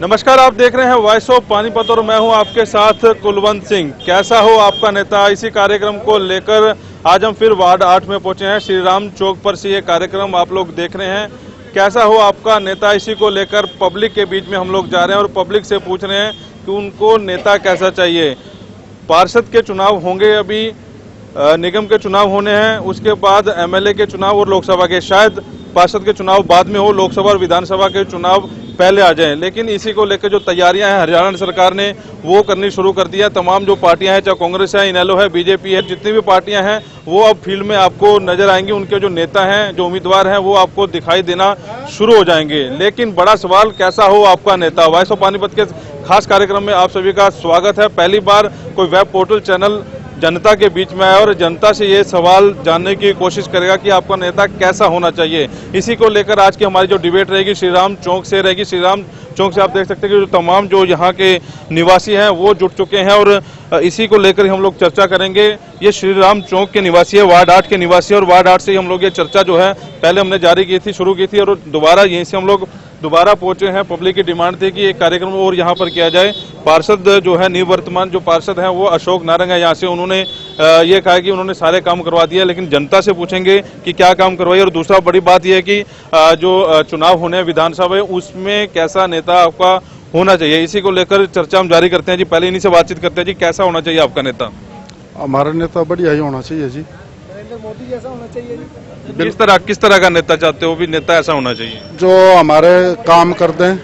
नमस्कार, आप देख रहे हैं वॉइस ऑफ पानीपत और मैं हूं आपके साथ कुलवंत सिंह। कैसा हो आपका नेता, इसी कार्यक्रम को लेकर आज हम फिर वार्ड 8 में पहुंचे हैं। श्री राम चौक पर से ये कार्यक्रम आप लोग देख रहे हैं। कैसा हो आपका नेता, इसी को लेकर पब्लिक के बीच में हम लोग जा रहे हैं और पब्लिक से पूछ रहे हैं कि उनको नेता कैसा चाहिए। पार्षद के चुनाव होंगे, अभी निगम के चुनाव होने हैं, उसके बाद एमएलए के चुनाव और लोकसभा के, शायद पार्षद के चुनाव बाद में हो, लोकसभा और विधानसभा के चुनाव पहले आ जाएं। लेकिन इसी को लेकर जो तैयारियां हैं हरियाणा सरकार ने वो करनी शुरू कर दी है। तमाम जो पार्टियां हैं, चाहे कांग्रेस है, इनेलो है, बीजेपी है, जितनी भी पार्टियां हैं वो अब फील्ड में आपको नजर आएंगी। उनके जो नेता हैं, जो उम्मीदवार हैं, वो आपको दिखाई देना शुरू हो जाएंगे। लेकिन बड़ा सवाल, कैसा हो आपका नेता। वॉइस ऑफ पानीपत के खास कार्यक्रम में आप सभी का स्वागत है। पहली बार कोई वेब पोर्टल चैनल जनता के बीच में आया और जनता से ये सवाल जानने की कोशिश करेगा कि आपका नेता कैसा होना चाहिए। इसी को लेकर आज की हमारी जो डिबेट रहेगी श्री राम चौक से रहेगी। श्री राम चौक से आप देख सकते हैं कि जो तमाम जो यहाँ के निवासी हैं वो जुट चुके हैं और इसी को लेकर हम लोग चर्चा करेंगे। ये श्री राम चौक के निवासी है, वार्ड 8 के निवासी, और वार्ड 8 से हम लोग ये चर्चा जो है पहले हमने जारी की थी, शुरू की थी, और दोबारा यहीं से हम लोग दोबारा पहुंचे हैं। पब्लिक की डिमांड थी कि एक कार्यक्रम और यहाँ पर किया जाए। पार्षद जो है, निवर्तमान जो पार्षद हैं वो अशोक नारंग है यहाँ से। उन्होंने ये कहा कि उन्होंने सारे काम करवा दिया, लेकिन जनता से पूछेंगे कि क्या काम करवाइए। और दूसरा बड़ी बात यह है कि जो चुनाव होने हैं विधानसभा, उसमें कैसा नेता आपका होना चाहिए, इसी को लेकर चर्चा हम जारी करते हैं जी। पहले इन्हीं से बातचीत करते हैं जी, कैसा होना चाहिए आपका नेता। हमारा नेता बढ़िया ही होना चाहिए जी, मोदी जैसा होना चाहिए जी। किस तरह का नेता चाहते हो, भी नेता ऐसा होना चाहिए जो हमारे काम कर दें।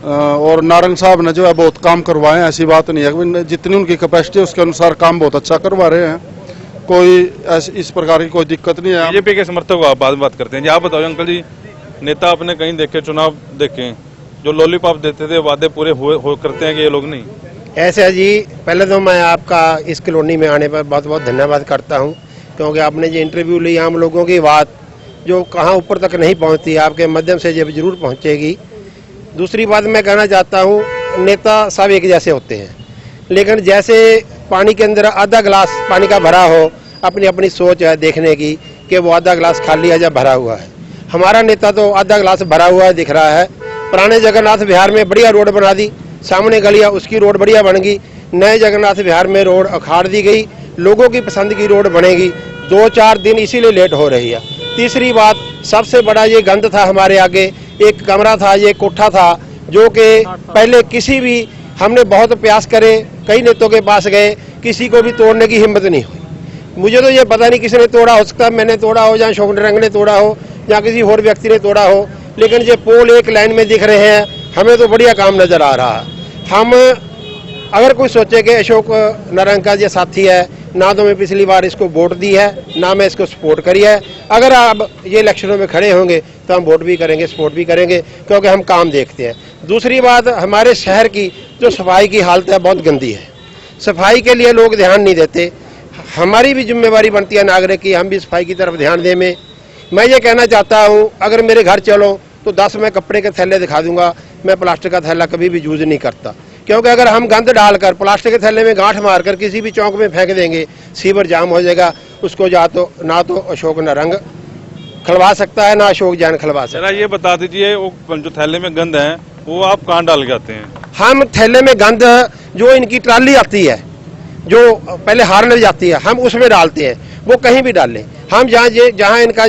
और नारंग साहब ने जो है बहुत काम करवाए हैं, ऐसी बात नहीं है। जितनी उनकी कैपेसिटी है उसके अनुसार काम बहुत अच्छा करवा रहे हैं। कोई इस प्रकार की कोई दिक्कत नहीं है। बीजेपी के समर्थक हो आप, बाद में बात करते हैं जी। आप बताओ अंकल जी, नेता आपने कहीं देखे, चुनाव देखे, जो लॉलीपॉप देते थे, वादे पूरे हो करते हैं कि ये लोग नहीं? ऐसे है जी, पहले तो मैं आपका इस कॉलोनी में आने पर बहुत बहुत धन्यवाद करता हूँ, क्योंकि आपने जो इंटरव्यू ली, आम लोगों की बात जो कहाँ ऊपर तक नहीं पहुँचती, आपके माध्यम से जब जरूर पहुँचेगी। दूसरी बात मैं कहना चाहता हूँ, नेता सब एक जैसे होते हैं, लेकिन जैसे पानी के अंदर आधा गिलास पानी का भरा हो, अपनी अपनी सोच है देखने की कि वो आधा गिलास खाली है या भरा हुआ है। हमारा नेता तो आधा गिलास भरा हुआ दिख रहा है। पुराने जगन्नाथ विहार में बढ़िया रोड बना दी, सामने गलियाँ उसकी रोड बढ़िया बन गई। नए जगन्नाथ विहार में रोड उखाड़ दी गई, लोगों की पसंद की रोड बनेगी। 2-4 दिन इसीलिए लेट हो रही है। तीसरी बात, सबसे बड़ा ये गंद था हमारे आगे, एक कमरा था, ये कोठा था, जो कि पहले किसी भी, हमने बहुत प्रयास करे, कई नेताओं के पास गए, किसी को भी तोड़ने की हिम्मत नहीं हुई। मुझे तो ये पता नहीं किसने तोड़ा, हो सकता है मैंने तोड़ा हो, या अशोक नारंग ने तोड़ा हो, या किसी और व्यक्ति ने तोड़ा हो, लेकिन ये पोल एक लाइन में दिख रहे हैं, हमें तो बढ़िया काम नजर आ रहा है। हम अगर कोई सोचे कि अशोक नारंग का ये साथी है, ना तो मैं पिछली बार इसको वोट दी है, ना मैं इसको सपोर्ट करी है। अगर आप ये इलेक्शनों में खड़े होंगे तो हम वोट भी करेंगे, सपोर्ट भी करेंगे, क्योंकि हम काम देखते हैं। दूसरी बात, हमारे शहर की जो सफाई की हालत है बहुत गंदी है। सफाई के लिए लोग ध्यान नहीं देते। हमारी भी जिम्मेवारी बनती है नागरिक की, हम भी सफाई की तरफ ध्यान दें। मैं ये कहना चाहता हूँ, अगर मेरे घर चलो तो 10 मैं कपड़े के थैले दिखा दूंगा, मैं प्लास्टिक का थैला कभी भी यूज नहीं करता। क्योंकि अगर हम गंद डालकर प्लास्टिक के थैले में गांठ मारकर किसी भी चौक में फेंक देंगे, सीवर जाम हो जाएगा। उसको ना तो अशोक नारंग खलवा सकता है, ना अशोक जैन खलवा सकता है। ये बता दीजिए, वो जो थैले में गंद है वो आप कहाँ डाल के आते हैं? हम थैले में गंद, जो इनकी ट्राली आती है, जो पहले हारने जाती है, हम उसमें डालते हैं। वो कहीं भी डाल लें, हम जहाँ इनका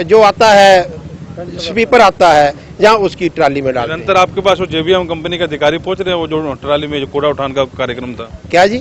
जो आता है, स्वीपर आता है, जहाँ उसकी ट्राली में डालते हैं। निरंतर आपके पास वो जेबीएम कंपनी के अधिकारी पहुंच रहे हैं, वो जो ट्राली में जो कूड़ा उठाने का कार्यक्रम था? क्या जी?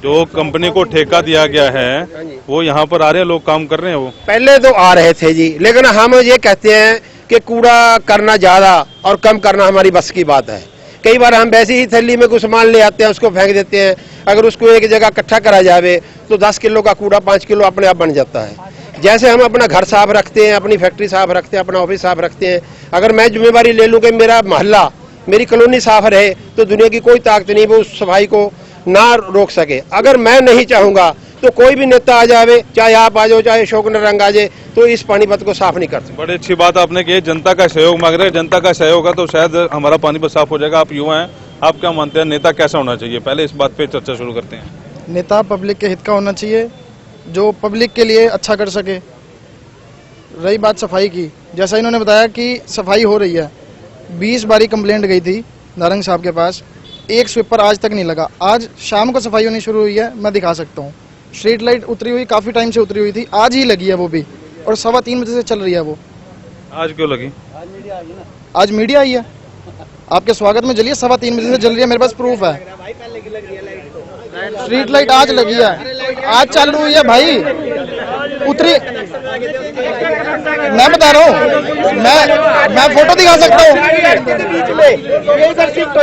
जो कंपनी को ठेका दिया गया है वो यहाँ पर आ रहे हैं, लोग काम कर रहे हैं। वो पहले तो आ रहे थे जी, लेकिन हम ये कहते हैं कि कूड़ा करना ज्यादा और कम करना हमारी बस की बात है। कई बार हम वैसे ही थैली में कुछ सामान ले आते हैं, उसको फेंक देते हैं। अगर उसको एक जगह इकट्ठा करा जाए तो 10 किलो का कूड़ा 5 किलो अपने आप बन जाता है। जैसे हम अपना घर साफ रखते हैं, अपनी फैक्ट्री साफ रखते हैं, अपना ऑफिस साफ रखते हैं, अगर मैं जिम्मेवारी ले लूँ कि मेरा मोहल्ला, मेरी कॉलोनी साफ रहे, तो दुनिया की कोई ताकत नहीं वो उस सफाई को ना रोक सके। अगर मैं नहीं चाहूँगा तो कोई भी नेता आ जावे, चाहे आप आ जाओ, चाहे अशोक नारंग आ जाए, तो इस पानीपत को साफ नहीं कर सकते। बड़ी अच्छी बात आपने की, जनता का सहयोग मांग रहे हैं। जनता का सहयोग है तो शायद हमारा पानीपत साफ हो जाएगा। आप युवा हैं, आप क्या मानते हैं, नेता कैसा होना चाहिए? पहले इस बात पे चर्चा शुरू करते हैं। नेता पब्लिक के हित का होना चाहिए, जो पब्लिक के लिए अच्छा कर सके। रही बात सफाई की, जैसा इन्होंने बताया कि सफाई हो रही है, 20 बारी कंप्लेंट गई थी नारंग साहब के पास, एक स्वीपर आज तक नहीं लगा। आज शाम को सफाई होनी शुरू हुई है, मैं दिखा सकता हूँ। स्ट्रीट लाइट उतरी हुई काफ़ी टाइम से उतरी हुई थी, आज ही लगी है वो भी, और 3:15 बजे से चल रही है वो। आज क्यों लगी? आज मीडिया आई है, आपके स्वागत में जलिए, 3:15 बजे से जल रही है, मेरे पास प्रूफ है। स्ट्रीट लाइट आज लगी है, आज चालू हुई है भाई, उतरी। मैं बता रहा हूँ, मैं फोटो दिखा सकता हूँ।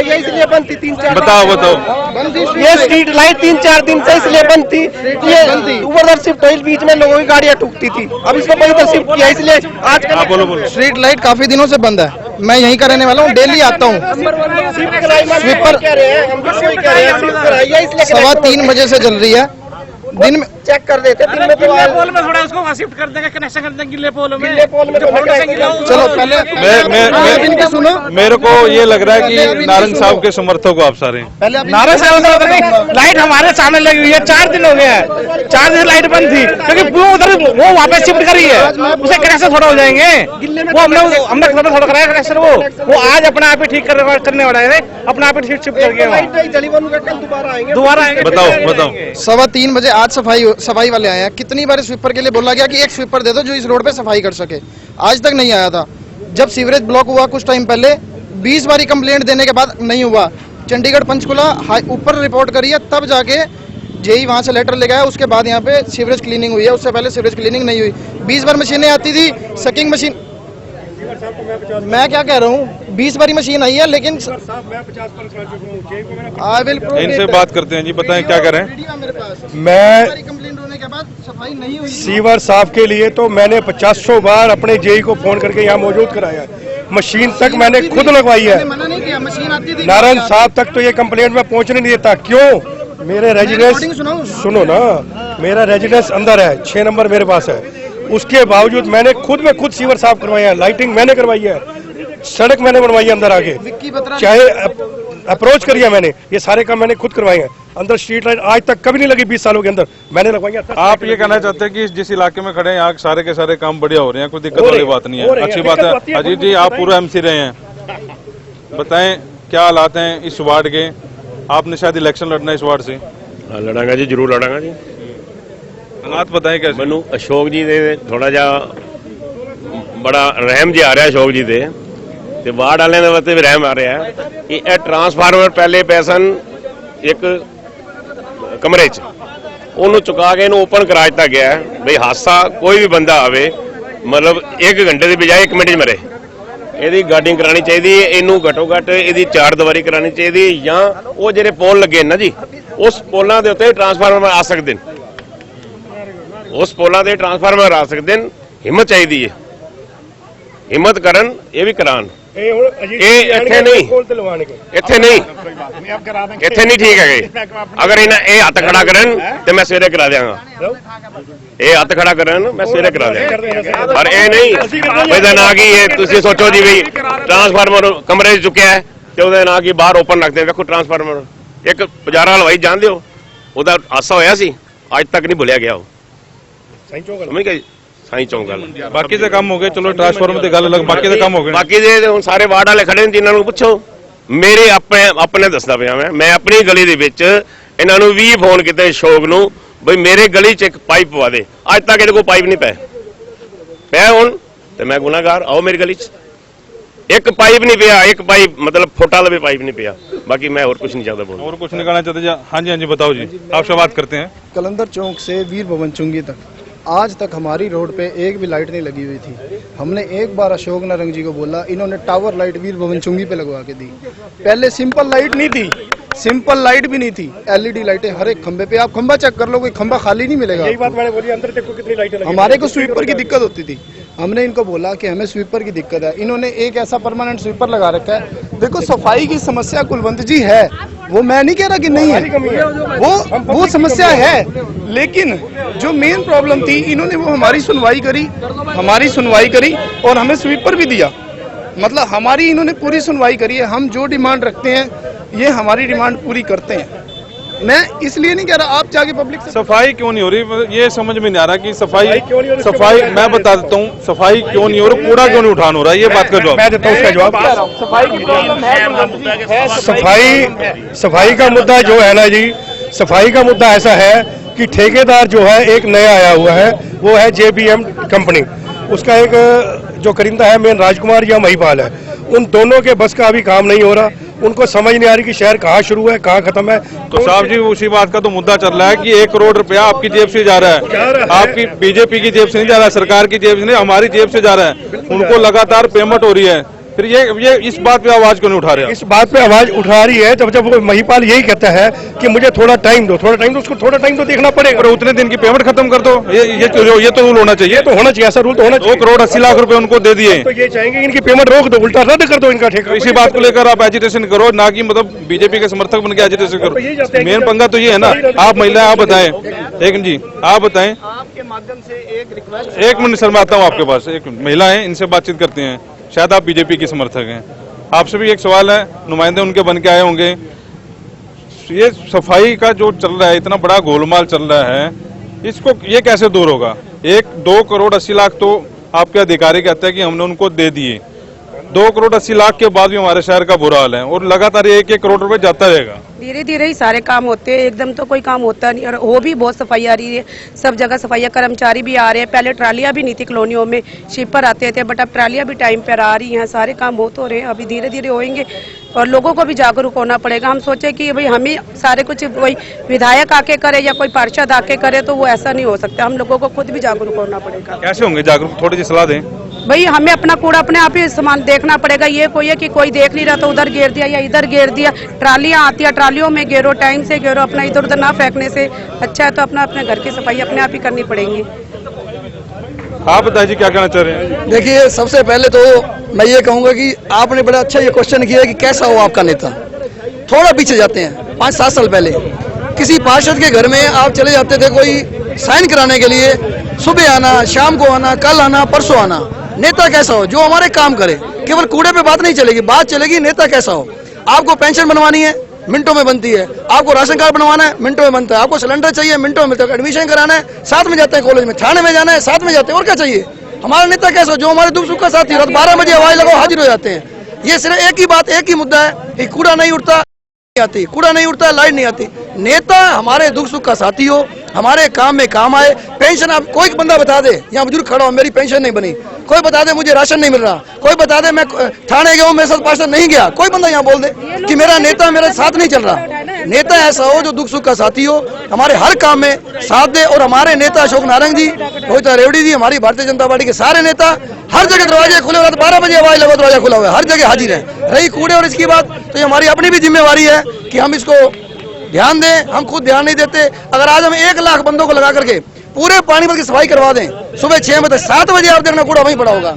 इसलिए बंद थी 3-4 बताओ बताओ। ये स्ट्रीट लाइट 3-4 दिन से इसलिए बंद थी, ये ऊपर शिफ्ट हुई, बीच में लोगों की गाड़ियां ठुकती थी, अब इसको वहीं पर शिफ्ट किया, इसलिए आज आप बोलो बोलो। स्ट्रीट लाइट काफी दिनों से बंद है, मैं यहीं का रहने वाला हूँ, डेली आता हूँ। स्वीपर 3:15 बजे से जल रही है, दिन में चेक कर देते दिन में तो पोल में थोड़ा उसको वहाँ शिफ्ट कर देंगे, कनेक्शन कर देंगे गिल्ले पोल में। चलो पहले मैं सुनो, मेरे को ये लग रहा है कि नारंग साहब के समर्थक हो आप सारे। पहले आप नारंग साहब लाइट हमारे सामने लगी हुई है, 4 दिन हो गए हैं, 4 दिन लाइट बंद थी, क्योंकि वो उधर वो वहाँ पे शिफ्ट करी है, उसे कनेक्शन थोड़ा हो जाएंगे। वो हमने थोड़ा कराया कनेक्शन, वो आज अपने आप ही ठीक करने वाला है, अपने आप ही शिफ्ट कर गया, दोबारा आएंगे। बताओ बताओ। 3:15 बजे आज सफाई वाले आए हैं। कितनी बार स्वीपर के लिए बोला गया कि एक स्वीपर दे दो जो इस रोड पे सफाई कर सके, आज तक नहीं आया था। जब सीवरेज ब्लॉक हुआ कुछ टाइम पहले, 20 बारी कंप्लेंट देने के बाद नहीं हुआ, चंडीगढ़ पंचकुला ऊपर रिपोर्ट करी है, तब जाके जेई वहां से लेटर ले गया, उसके बाद यहाँ पे सीवरेज क्लीनिंग हुई है, उससे पहले सीवरेज क्लीनिंग नहीं हुई। 20 बार मशीनें आती थी, सकिंग मशीन, मैं क्या कह रहा हूँ, 20 बारी मशीन आई है, लेकिन इनसे बात करते हैं जी, बताएं क्या करें। मैं कंप्लेंट होने के बाद सफाई नहीं हुई। सीवर साफ के लिए तो मैंने 50 बार अपने जेई को फोन करके यहाँ मौजूद कराया है, मशीन तक मैंने खुद लगवाई है। मना नहीं किया, मशीन आती थी। नारायण साहब तक तो ये कंप्लेंट में पहुंचने नहीं देता, क्यों? मेरे रेजिडेंस सुनो ना, मेरा रेजिडेंस अंदर है, 6 नंबर मेरे पास है, उसके बावजूद मैंने खुद सीवर साफ करवाया है, लाइटिंग मैंने करवाई है, सड़क मैंने बनवाई है अंदर आके, चाहे अप्रोच करिए मैंने, ये सारे काम मैंने खुद करवाए हैं। अंदर स्ट्रीट लाइट आज तक कभी नहीं लगी, 20 सालों के अंदर मैंने लगवाई है। आप ये कहना चाहते हैं कि जिस इलाके में खड़े हैं यहाँ सारे के सारे काम बढ़िया हो रहे हैं, कोई दिक्कत वाली बात नहीं है, अच्छी बात है। अजीत जी, आप पूरा MC रहे हैं, बताएं क्या हालात हैं इस वार्ड के? आपने शायद इलेक्शन लड़ना है इस वार्ड से। लड़ांगा जी, जरूर लड़ांगा जी। हालात बताएं कैसे? ਮੈਨੂੰ ਅਸ਼ੋਕ ਜੀ ਦੇ ਥੋੜਾ ਜਿਹਾ ਬੜਾ ਰਹਿਮ ਜਿਹਾ ਆ ਰਿਹਾ ਅਸ਼ੋਕ ਜੀ ਦੇ, ਤੇ ਵਾਰਡ ਵਾਲਿਆਂ ਦੇ ਵਾਸਤੇ ਵੀ ਰਹਿਮ ਆ ਰਿਹਾ ਹੈ ਕਿ ਇਹ ਟਰਾਂਸਫਾਰਮਰ ਪਹਿਲੇ ਪਏ ਸਨ ਇੱਕ ਕਮਰੇ 'ਚ, ਉਹਨੂੰ ਚੁਕਾ ਕੇ ਇਹਨੂੰ ਓਪਨ ਕਰਾ ਦਿੱਤਾ ਗਿਆ ਹੈ ਬਈ ਹਾਦਸਾ ਕੋਈ ਵੀ ਬੰਦਾ ਆਵੇ ਮਤਲਬ 1 ਘੰਟੇ ਦੀ ਬਜਾਏ 1 ਮਿੰਟ 'ਚ ਮਰੇ। ਇਹਦੀ ਗਾਰਡਿੰਗ ਕਰਾਣੀ ਚਾਹੀਦੀ ਹੈ, ਇਹਨੂੰ ਘੱਟੋ ਘੱਟ ਇਹਦੀ 4 ਦੀਵਾਰੀ ਕਰਾਣੀ ਚਾਹੀਦੀ ਹੈ, ਜਾਂ ਉਹ ਜਿਹੜੇ ਪੋਲ ਲੱਗੇ ਨਾ ਜੀ ਉਸ ਪੋਲਾਂ ਦੇ ਉੱਤੇ ਟਰਾਂਸਫਾਰਮਰ ਆ ਸਕਦੇ ਨੇ, ਉਸ ਪੋਲਾਂ ਦੇ ਟਰਾਂਸਫਾਰਮਰ ਆ ਸਕਦੇ ਨੇ, ਹਿੰਮਤ ਚਾਹੀਦੀ ਹੈ, ਹਿੰਮਤ ਕਰਨ ਇਹ ਵੀ ਕਰਾਣ। ਇਹ ਇੱਥੇ ਨਹੀਂ, ਇੱਥੇ ਨਹੀਂ, ਇੱਥੇ ਨਹੀਂ ਠੀਕ ਹੈਗੇ। ਅਗਰ ਇਹਨਾਂ ਇਹ ਹੱਥ ਖੜਾ ਕਰਨ ਤੇ ਮੈਂ ਸਵੇਰੇ ਕਰਾ ਦਿਆਂਗਾ, ਇਹ ਹੱਥ ਖੜਾ ਕਰਨ ਮੈਂ ਸਵੇਰੇ ਕਰਾ ਦਿਆਂਗਾ, ਪਰ ਇਹ ਨਹੀਂ ਇਹਦਾ ਨਾ ਕਿ ਇਹ ਤੁਸੀਂ ਸੋਚੋ ਜੀ ਵੀ ਟਰਾਂਸਫਾਰਮਰ ਕਮਰੇ 'ਚ ਚੁੱਕਿਆ ਹੈ ਤੇ ਉਹਦੇ ਨਾਲ ਕੀ ਬਾਹਰ ਓਪਨ ਰੱਖਦੇ। ਵੇਖੋ ਟਰਾਂਸਫਾਰਮਰ ਇੱਕ ਪੁਜਾਰਾ ਹਲਵਾਈ ਜਾਣਦੇ ਹੋ, ਉਹਦਾ ਹਾਦਸਾ ਹੋਇਆ ਸੀ, ਅੱਜ ਤੱਕ ਨਹੀਂ ਭੁੱਲਿਆ ਗਿਆ ਉਹ। ਸਮਝ ਗਏ? ਸਾਈਂ ਚੌਂਕ ਗੱਲ ਬਾਕੀ ਦੇ ਕੰਮ ਹੋ ਗਏ, ਚਲੋ ਟਰਾਂਸਫਾਰਮਰ ਦੀ ਗੱਲ ਅਲੱਗ, ਬਾਕੀ ਦੇ ਕੰਮ ਹੋ ਗਏ। ਬਾਕੀ ਦੇ ਹੁਣ ਸਾਰੇ ਵਾਰਡ ਵਾਲੇ ਖੜੇ ਨੇ, ਜਿਨ੍ਹਾਂ ਨੂੰ ਪੁੱਛੋ। ਮੇਰੇ ਆਪਣੇ ਦੱਸਦਾ ਪਿਆ ਮੈਂ ਆਪਣੀ ਗਲੀ ਦੇ ਵਿੱਚ ਇਹਨਾਂ ਨੂੰ 20 ਫੋਨ ਕੀਤੇ ਅਸ਼ੋਕ ਨੂੰ ਬਈ ਮੇਰੇ ਗਲੀ 'ਚ ਇੱਕ ਪਾਈਪ ਪਵਾ ਦੇ, ਅੱਜ ਤੱਕ ਇਹਦੇ ਕੋਲ ਪਾਈਪ ਨਹੀਂ ਪਿਆ ਹੁਣ ਤੇ ਮੈਂ ਗੁਨਾਹਗਾਰ। ਆਓ ਮੇਰੀ ਗਲੀ 'ਚ एक पाइप नहीं पिया, एक पाइप मतलब फोटा वाला भी पाइप नहीं पिया। बाकी मैं और कुछ नहीं चाहता बोलूं। और कुछ निकालना चाहते? हाँ जी बताओ जी, आपसे बात करते हैं। कलंदर चौक से वीर भवन चुंगी तक आज तक हमारी रोड पे एक भी लाइट नहीं लगी हुई थी। हमने एक बार अशोक नारंग जी को बोला, इन्होंने टावर लाइट वीर भवन चुंगी पे लगवा के दी। पहले सिंपल लाइट नहीं थी, सिंपल लाइट भी नहीं थी, LED लाइटें हर एक खंबे पे। आप खंबा चेक कर लो, कोई खंबा खाली नहीं मिलेगा। यही बात मैंने बोली, अंदर देखो कितनी लाइटें लगी। हमारे को स्वीपर की दिक्कत होती थी, हमने इनको बोला कि हमें स्वीपर की दिक्कत है, इन्होंने एक ऐसा परमानेंट स्वीपर लगा रखा है। देखो सफाई की समस्या कुलवंत जी है, वो मैं नहीं कह रहा कि नहीं है, वो समस्या है, लेकिन जो मेन प्रॉब्लम थी इन्होंने वो हमारी सुनवाई करी और हमें स्वीपर भी दिया। मतलब हमारी इन्होंने पूरी सुनवाई करी है। हम जो डिमांड रखते हैं ये हमारी डिमांड पूरी करते हैं। मैं इसलिए नहीं कह रहा, आप जाके पब्लिक से सफाई क्यों नहीं हो रही, ये समझ में नहीं आ रहा कि सफाई क्यों नहीं हो रही? सफाई मैं बता देता हूँ, सफाई क्यों नहीं हो रही, कूड़ा क्यों नहीं उठान हो रहा है, ये बात का जवाब मैं देता हूँ उसका जवाब। सफाई का मुद्दा जो है ना जी, सफाई का मुद्दा ऐसा है कि ठेकेदार जो है एक नया आया हुआ है, वो है JBM कंपनी। उसका एक जो करिंदा है मेन राजकुमार या महिपाल है, उन दोनों के बस का अभी काम नहीं हो रहा। उनको समझ नहीं आ रही कि शहर कहाँ शुरू है कहाँ खत्म है। तो साहब जी उसी बात का तो मुद्दा चल रहा है कि 1 करोड़ रुपया आपकी जेब से जा रहा है, आपकी बीजेपी की जेब से नहीं जा रहा है, सरकार की जेब से नहीं, हमारी जेब से जा रहा है। उनको लगातार पेमेंट हो रही है, फिर ये इस बात पे आवाज क्यों नहीं उठा रहे? इस बात पे आवाज उठा रही है जब वो महिपाल यही कहता है कि मुझे थोड़ा टाइम दो, उसको थोड़ा टाइम तो देखना पड़ेगा। पर उतने दिन की पेमेंट खत्म कर दो, ये तो रूल होना चाहिए। तो होना चाहिए, ऐसा रूल तो होना चाहिए। 2 करोड़ 80 लाख रुपए उनको दे दिए, तो ये चाहेंगे इनकी पेमेंट रोक दो, उल्टा रद्द कर दो इनका ठेका। इसी बात को लेकर आप एजिटेशन करो, ना कि मतलब बीजेपी के समर्थक बन के एजिटेशन करो। मेन पंगा तो ये है ना। आप महिला आप बताएं, एक जी आप बताएं, आपके माध्यम से एक रिक्वेस्ट, 1 मिनट सर मैं आता हूँ आपके पास। एक महिला है, इनसे बातचीत करते हैं, शायद आप बीजेपी के समर्थक हैं। आपसे भी एक सवाल है, नुमाइंदे उनके बन के आए होंगे। ये सफाई का जो चल रहा है, इतना बड़ा गोलमाल चल रहा है, इसको ये कैसे दूर होगा? 2 करोड़ 80 लाख तो आपके अधिकारी कहते हैं कि हमने उनको दे दिए। 2 करोड़ 80 लाख के बाद भी हमारे शहर का बुरा हाल है और लगातार 1-1 करोड़ रुपए जाता रहेगा। धीरे धीरे ही सारे काम होते हैं, एकदम तो कोई काम होता नहीं। और वो भी बहुत सफाई आ रही है, सब जगह सफाई, कर्मचारी भी आ रहे हैं। पहले ट्रालियां भी नहीं थी कॉलोनियों में, शिपर आते थे, बट अब ट्रालियां भी टाइम पर आ रही हैं। सारे काम हो तो रहे हैं, अभी धीरे धीरे होंगे और लोगों को भी जागरूक होना पड़ेगा। हम सोचे कि भाई हमें सारे कुछ वही विधायक आके करे या कोई पार्षद आके करे, तो वो ऐसा नहीं हो सकता। हम लोगों को खुद भी जागरूक होना पड़ेगा। कैसे होंगे जागरूक, थोड़ी सी सलाह दें। भाई हमें अपना कूड़ा अपने आप ही सामान देखना पड़ेगा। ये कोई है कि कोई देख नहीं रहा तो उधर गिर दिया या इधर गिर दिया। ट्रालियां आती है, ट्रालियों में गिरो, टाइम से गिरो, अपना इधर उधर ना फेंकने से अच्छा है तो अपना अपने घर की सफाई अपने आप ही करनी पड़ेगी। आप बताइए जी क्या कहना चाह रहे हैं? देखिए, सबसे पहले तो मैं ये कहूँगा कि आपने बड़ा अच्छा ये क्वेश्चन किया कि कैसा हो आपका नेता। थोड़ा पीछे जाते हैं, 5-7 साल पहले किसी पार्षद के घर में आप चले जाते थे कोई साइन कराने के लिए, सुबह आना, शाम को आना, कल आना, परसों आना। नेता कैसा हो? जो हमारे काम करे। केवल कूड़े पे बात नहीं चलेगी, बात चलेगी नेता कैसा हो। आपको पेंशन बनवानी है, मिनटों में बनती है। आपको राशन कार्ड बनवाना है, मिनटों में बनता है। आपको सिलेंडर चाहिए, मिनटों में मिलता है। एडमिशन कराना है, साथ में जाते हैं कॉलेज में। थाने में जाना है, साथ में जाते हैं। और क्या चाहिए? हमारा नेता कैसा हो? जो हमारे दुख सुख का साथी, रात 12 बजे आवाज लगाओ हाजिर हो जाते हैं। ये सिर्फ एक ही बात, एक ही मुद्दा है कि कूड़ा नहीं उठता, आती कूड़ा नहीं उठता, लाइट नहीं आती। नेता हमारे दुख सुख का साथी हो, हमारे काम में काम आए। पेंशन, आप कोई बंदा बता दे, यहाँ बुजुर्ग खड़ा हो मेरी पेंशन नहीं बनी, कोई बता दे मुझे राशन नहीं मिल रहा, कोई बता दे मैं थाने गया हूँ मेरे साथ पार्षद नहीं गया, कोई बंदा यहाँ बोल दे कि मेरा नेता मेरे साथ नहीं चल रहा। नेता ऐसा हो जो दुख सुख का साथी हो, हमारे हर काम में साथ दे। और हमारे नेता अशोक नारंग जी, रोहित रेवड़ी जी, हमारी भारतीय जनता पार्टी के सारे नेता, हर जगह दरवाजे खुले हुए, 12 बजे आवाज लगा दरवाजा खुला हुआ है, हर जगह हाजिर है। रही कूड़े और इसकी बात, तो ये हमारी अपनी भी जिम्मेवारी है कि हम इसको ध्यान दें। हम खुद ध्यान नहीं देते। अगर आज हम 1 लाख बंदों को लगा करके पूरे पानीपत की सफाई करवा दें, सुबह 6 बजे 7 बजे आप देखना कूड़ा वहीं पड़ा होगा।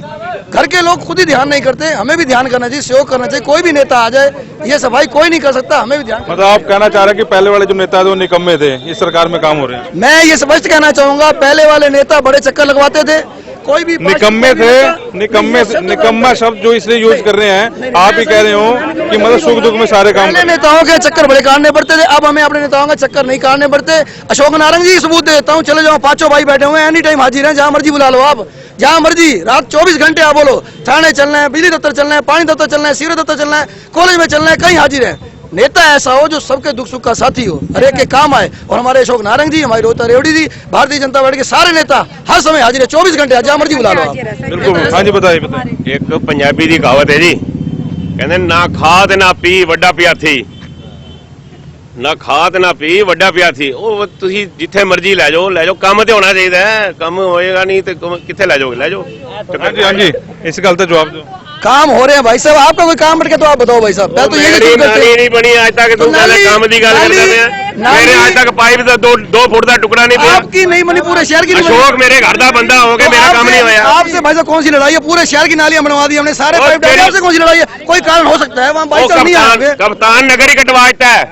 घर के लोग खुद ही ध्यान नहीं करते, हमें भी ध्यान करना चाहिए, सहयोग करना चाहिए। कोई भी नेता आ जाए, ये सफाई कोई नहीं कर सकता, हमें भी ध्यान। मतलब आप कहना चाह रहे हैं कि पहले वाले जो नेता थे वो निकम्मे थे, इस सरकार में काम हो रहे हैं? मैं ये स्पष्ट कहना चाहूंगा, पहले वाले नेता बड़े चक्कर लगवाते थे, कोई भी निकम्मे थे। निकम्मा शब्द जो इसलिए यूज कर रहे हैं, आप ही कह रहे हो कि मतलब सुख दुख में सारे काम। पहले नेताओं के चक्कर बड़े काटने पड़ते थे, अब हमें अपने नेताओं का चक्कर नहीं काटने पड़ते। अशोक नारंग जी सबूत देता हूँ, चले जाओ, 5 भाई बैठे हुए हैं, एनी टाइम हाजिर हैं, जहाँ मर्जी बुला लो आप, जहाँ मर्जी, रात 24 घंटे आप बोलो, थाने चलना है, बिजली दफ्तर चलना है, पानी दफ्तर चलना है, सीवर दफ्तर चलना है, कॉलेज में चलना है, कहीं हाजिर है। नेता ऐसा हो जो सबके दुख सुख का साथी हो, हर एक के काम आए। और हमारे अशोक नारंग जी, हमारी रोहित रेवड़ी जी, भारतीय जनता पार्टी के सारे नेता हर समय हाजिर है, 24 घंटे, जहाँ मर्जी बुला लो आप। बिल्कुल, हाँ जी बताइए। एक पंजाबी दी कहावत है जी, कहते ना खा ते ना पी वड्डा पियाथी, ना खा ते ना पी वड्डा पियाथी। ਉਹ ਤੁਸੀਂ ਜਿੱਥੇ ਮਰਜ਼ੀ ਲੈ ਜਾਓ, ਕੰਮ ਤੇ ਹੋਣਾ ਚਾਹੀਦਾ ਹੈ। ਕੰਮ ਹੋਏਗਾ ਨਹੀਂ ਤੇ ਕਿੱਥੇ ਲੈ ਜਾਓਗੇ? ਲੈ ਜਾਓ। हाँ जी, इस गल का जवाब दो। काम हो रहे हैं भाई साहब, आपका कोई काम बट के तो आप बताओ भाई साहब। मैं तो यही नहीं बनी आज तक, तू काम की गल करते हैं। मेरे आज तक पाइप का 2 फुट का टुकड़ा नहीं पिया। आपकी नहीं बनी, पूरे शहर की। अशोक मेरे घर का बंदा हो गया, मेरा काम नहीं होया। आपसे भाई साहब कौन सी लड़ाई है? पूरे शहर की नालियां बनवा दी हमने, सारे पाइप डाले, आपसे कौन सी लड़ाई है? कोई कारण हो सकता है वहाँ भाई साहब नहीं आएंगे। कप्तान नगर ही कटवा देता है,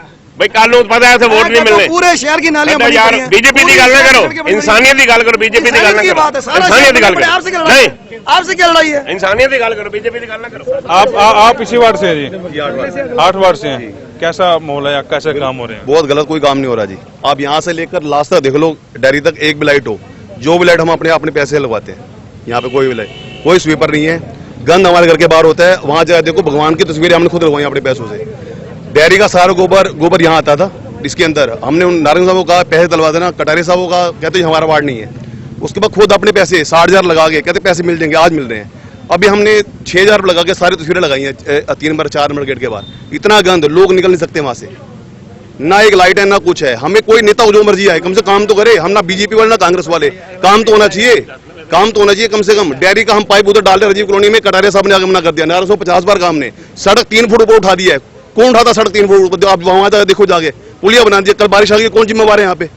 भाई कल ਨੂੰ ਪਤਾ ऐसे वोट नहीं मिलने पूरे शहर की नालियां बनी यार पड़ी हैं। बीजेपी की गल ना करो, इंसानियत की गल करो, बीजेपी की गल ना करो, इंसानियत की गल करो। नहीं, आपसे क्या लड़ाई है? इंसानियत की गल करो, बीजेपी की गल ना करो। आप इसी वार्ड से हैं जी? 8 वार्ड से हैं। कैसा माहौल है, कैसे काम हो रहे हैं? बहुत गलत, कोई काम नहीं हो रहा जी। आप यहाँ से लेकर लास्ट तक देख लो, डेयरी तक एक भी लाइट हो, जो भी लाइट हम अपने पैसे लगवाते हैं, यहाँ पे कोई भी लाइट, कोई स्वीपर नहीं है। गंद हमारे घर के बाहर होता है, वहाँ जाकर देखो भगवान की तस्वीरें हमने खुद लगवाई अपने पैसों से। डेयरी का सारा गोबर यहाँ आता था, इसके अंदर हमने उन नारंग साहब को कहा पैसे डलवा देना, कटारे साहब को कहा, कहते हमारा वार्ड नहीं है। उसके बाद खुद अपने पैसे 60,000 लगा के कहते पैसे मिल जाएंगे, आज मिल रहे हैं। अभी हमने 6,000 लगा के सारी तस्वीरें लगाई हैं 3 नंबर 4 नंबर गेट के बाहर। इतना गंद, लोग निकल नहीं सकते वहाँ से, ना एक लाइट है ना कुछ है। हमें कोई नेता जो मर्जी आए, कम से काम तो करे। हम ना बीजेपी वाले ना कांग्रेस वाले, काम तो होना चाहिए, काम तो होना चाहिए कम से कम। डेयरी का हम पाइप उधर डाल रहे राजीव कॉलोनी में, कटारे साहब ने आगे मना कर दिया। 950 बार काम ने सड़क 3 फुट ऊपर उठा दिया है। कौन उठाता सड़क 3 फुट ऊपर? आप वहां देखो जाके, पुलिया बना दिया। कल बारिश आ गई, कौन जिम्मेवार है यहाँ पे?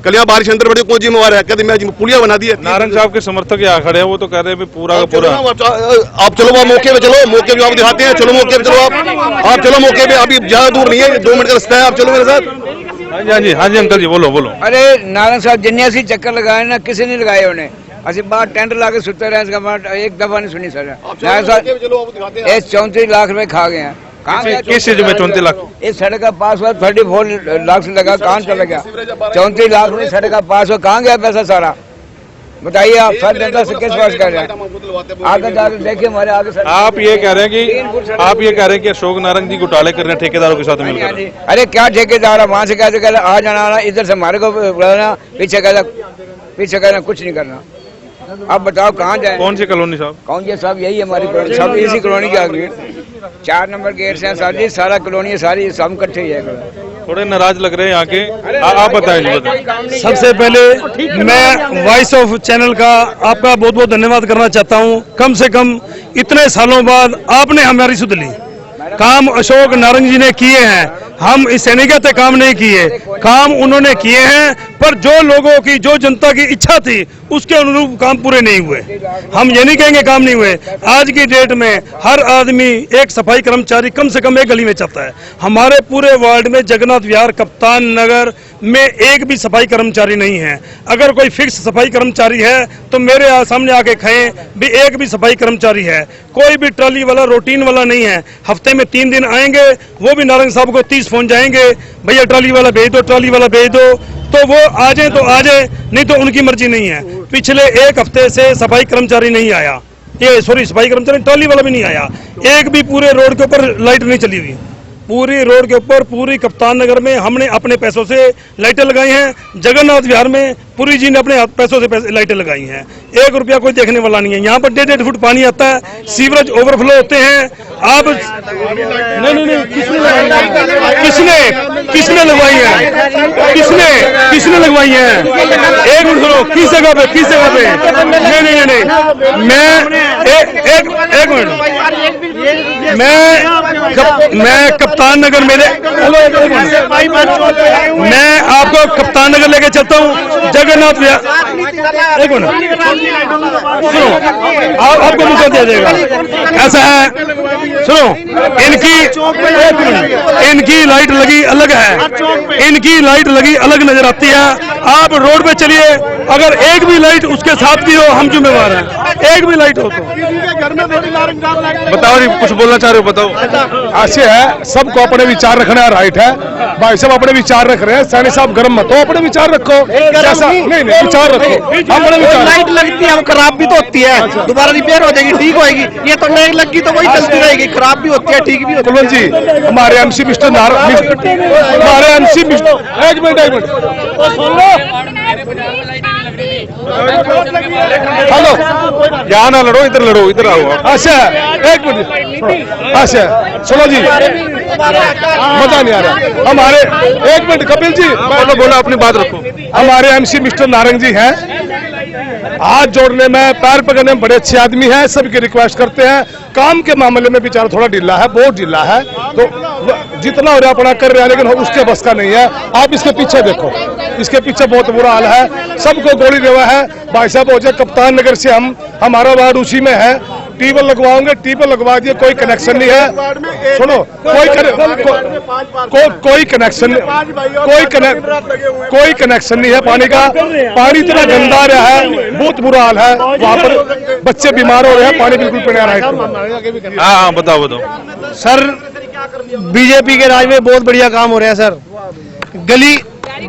कल यहाँ बारिश अंदर बढ़ी, कौन जिम्मेवार है? कहते मैं पुलिया बना दिया। नारंग साहब के समर्थक यहाँ खड़े हैं, वो तो कह रहे हैं पूरा का पूरा। आप चलो वहाँ मौके पे, चलो मौके पे आप दिखाते हैं। चलो मौके पे चलो, आप चलो मौके पे, अभी ज्यादा दूर नहीं है, 2 मिनट का रास्ता है, आप चलो मेरे साथ। हाँ जी हाँ जी अंकल जी, बोलो बोलो। अरे नारायण साहब जिन्ने असी चक्कर लगाए ना, किसी ने लगाए उन्हें। असि बाहर टेंट ला के सुते रहे, इसका बात एक दफा नहीं सुनी सर। नारायण साहब ये 34 लाख रुपए खा गए हैं। किस चीज में 34 लाख? इस सड़क का पास हुआ 34 लाख से लगा, कहाँ चला गया? 34 लाख में सड़क का पास हुआ, कहाँ गया पैसा सारा? बताइए आप, सर जनता से किस बात कर रहे हैं? आगे जाकर देखिए हमारे आगे। आप ये कह रहे हैं कि अशोक नारंग जी घोटाले कर रहे हैं ठेकेदारों के साथ मिलकर? अरे क्या ठेकेदार है, वहाँ से कहते आ जाना, इधर से हमारे को बुलाना, पीछे कहना कुछ नहीं करना। अब बताओ कहाँ जाए? कौन सी कॉलोनी साहब? कौन जी साहब? यही हमारी कॉलोनी, सब इसी कॉलोनी के आगे 4 नंबर गेट से साहब जी, सारा कॉलोनी है, सारी सब इकट्ठे ही है। थोड़े नाराज लग रहे हैं यहाँ के, आप बताएं। सबसे पहले मैं वॉइस ऑफ चैनल का आपका बहुत बहुत धन्यवाद करना चाहता हूँ। कम से कम इतने सालों बाद आपने हमारी सुध ली। काम अशोक नारंग जी ने किए हैं, हम इस सैनिकते काम नहीं किए, काम उन्होंने किए हैं, पर जो लोगों की, जो जनता की इच्छा थी उसके अनुरूप काम पूरे नहीं हुए। हम ये नहीं कहेंगे काम नहीं हुए। आज की डेट में हर आदमी एक सफाई कर्मचारी कम से कम एक गली में चाहता है। हमारे पूरे वार्ड में जगन्नाथ विहार, कप्तान नगर में एक भी सफाई कर्मचारी नहीं है। अगर कोई फिक्स सफाई कर्मचारी है तो मेरे सामने आके कहें भी एक भी सफाई कर्मचारी है। कोई भी ट्रॉली वाला, रूटीन वाला नहीं है। हफ्ते में 3 दिन आएंगे, वो भी नारंग साहब को 30 फोन जाएंगे, भैया ट्रॉली वाला भेज दो, ट्रॉली वाला भेज दो, तो वो आ जाए तो आ जाए, नहीं तो उनकी मर्जी नहीं है। पिछले 1 हफ्ते से सफाई कर्मचारी नहीं आया, सफाई कर्मचारी ट्रॉली वाला भी नहीं आया। एक भी पूरे रोड के ऊपर लाइट नहीं चली हुई। पूरी रोड के ऊपर, पूरी कप्तान नगर में हमने अपने पैसों से लाइटें लगाई हैं। जगन्नाथ विहार में पुरी जी ने अपने पैसों से लाइटें लगाई हैं। 1 रुपया कोई देखने वाला नहीं है। यहाँ पर 1.5 फुट पानी आता है, सीवरेज ओवरफ्लो होते हैं। आप नहीं, किसने लगवाई है? किसने लगवाई है? 1 मिनट सुनो, किस जगह पे? नहीं, एक मिनट, मैं कप्तान नगर मैं आपको कप्तान नगर लेके चलता हूँ। जगन्नाथ विहार, एक मिनट सुनो, आपको मौका दिया जाएगा। ऐसा है, सुनो, इनकी लाइट लगी अलग है, इनकी लाइट लगी अलग नजर आती है। आप रोड पे चलिए, अगर एक भी लाइट उसके साथ भी हो, हम जिम्मेवार हैं। एक भी लाइट हो तो बताओ, कुछ बोलना चाह रहे हो? बताओ। ऐसे है, सबको अपने विचार रखना राइट है। भाई साहब अपने विचार रख रहे हैं, सैनी साहब गर्म मत हो, अपने विचार रखो। जैसा नहीं विचार रखो, अपने विचार। लाइट लगती है, खराब भी तो होती है, दोबारा रिपेयर हो जाएगी, ठीक होएगी। ये तो नहीं लगी तो वही चलती रहेगी, खराब भी होती है, ठीक भी होती है। कुलवंत जी, हमारे एमसी मिस्टर एक मिनट हेलो, यहाँ ना लड़ो, इधर लड़ो, इधर आओ। अच्छा एक मिनट, अच्छा चलो जी, मजा नहीं आ रहा। हमारे 1 मिनट कपिल जी, बोलो, अपनी बात रखो। हमारे एमसी मिस्टर नारंग जी हैं, हाथ जोड़ने में, पैर पकड़ने में बड़े अच्छे आदमी हैं, सबकी रिक्वेस्ट करते हैं। काम के मामले में बेचारा थोड़ा ढीला है, बहुत ढीला है, तो जितना हो रहा अपना कर रहा है, लेकिन उसके बस का नहीं है। आप इसके पीछे देखो, इसके पीछे बहुत बुरा हाल है, सबको गोली देवा है। भाई साहब हो जाए, कप्तान नगर से हमारा वार्ड उसी में है, ट्यूबवेल लगवाओगे, ट्यूबवेल लगवा दिए, कोई कनेक्शन नहीं है। सुनो, कोई कनेक्शन नहीं है पानी का। पानी इतना गंदा रहा है, बहुत बुरा हाल है वहाँ पर, बच्चे बीमार हो रहे हैं, पानी बिल्कुल पीने आ रहा है। हाँ बताओ। सर बीजेपी के राज में बहुत बढ़िया काम हो रहा है सर।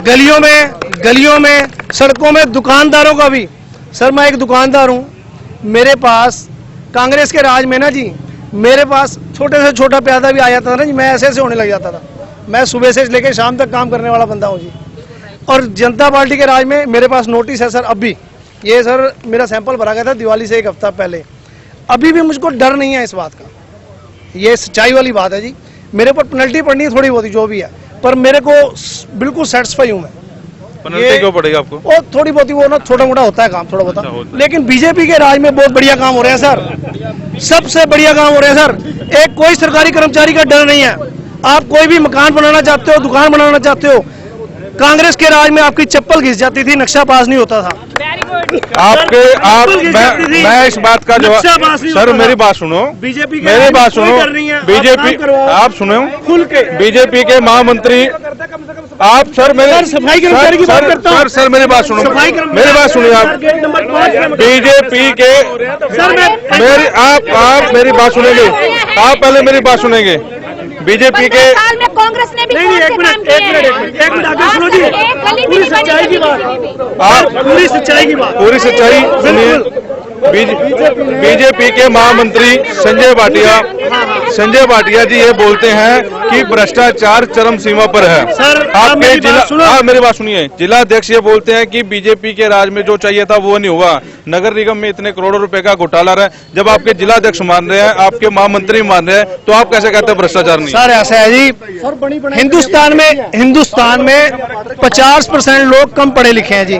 गलियों में सड़कों में, दुकानदारों का भी। सर मैं एक दुकानदार हूँ, मेरे पास कांग्रेस के राज में ना जी, मेरे पास छोटे से छोटा प्यादा भी आ जाता था ना जी, मैं ऐसे होने लग जाता था। मैं सुबह से लेकर शाम तक काम करने वाला बंदा हूँ जी। और जनता पार्टी के राज में मेरे पास नोटिस है सर, अभी ये सर मेरा सैंपल भरा गया था दिवाली से 1 हफ्ता पहले, अभी भी मुझको डर नहीं है इस बात का। ये सच्चाई वाली बात है जी। मेरे पर पेनल्टी पड़नी है थोड़ी बहुत जो भी है, पर मेरे को बिल्कुल सेटिस्फाई हूँ मैं। पेनल्टी क्यों पड़ेगा आपको? वो थोड़ी बहुत वो ना छोटा मोटा होता है काम, थोड़ा बहुत, लेकिन बीजेपी के राज में बहुत बढ़िया काम हो रहा है सर, सबसे बढ़िया काम हो रहा है सर। एक कोई सरकारी कर्मचारी का डर नहीं है। आप कोई भी मकान बनाना चाहते हो, दुकान बनाना चाहते हो, कांग्रेस के राज में आपकी चप्पल घिस जाती थी, नक्शा पास नहीं होता था। मैं इस बात का जवाब, सर मेरी बात सुनो, बीजेपी मेरी बात सुनो, बीजेपी आप सुनो, बीजेपी के महामंत्री आप, सर मेरे सफाई कर्मचारी की बात करता हूं। सर मेरी बात सुनो, मेरी बात सुनिए आप, बीजेपी के आप मेरी बात सुनेंगे, आप पहले मेरी बात सुनेंगे। बीजेपी के साल में कांग्रेस ने भी एक मिनट आगे सुनो जी, पूरी सच्चाई की बात, आप पूरी सच्चाई की बात, पूरी सच्चाई सुनिए। बीजेपी के महामंत्री संजय भाटिया जी ये बोलते हैं कि भ्रष्टाचार चरम सीमा पर है। सर आपके जिला, मेरी बात सुनिए, जिला अध्यक्ष ये बोलते हैं कि बीजेपी के राज में जो चाहिए था वो नहीं हुआ, नगर निगम में इतने करोड़ों रुपए का घोटाला रहा है। जब आपके जिला अध्यक्ष मान रहे हैं, आपके महामंत्री मान रहे हैं, तो आप कैसे कहते हैं भ्रष्टाचार नहीं? सर ऐसा है जी, हिंदुस्तान में 50% लोग कम पढ़े लिखे हैं जी,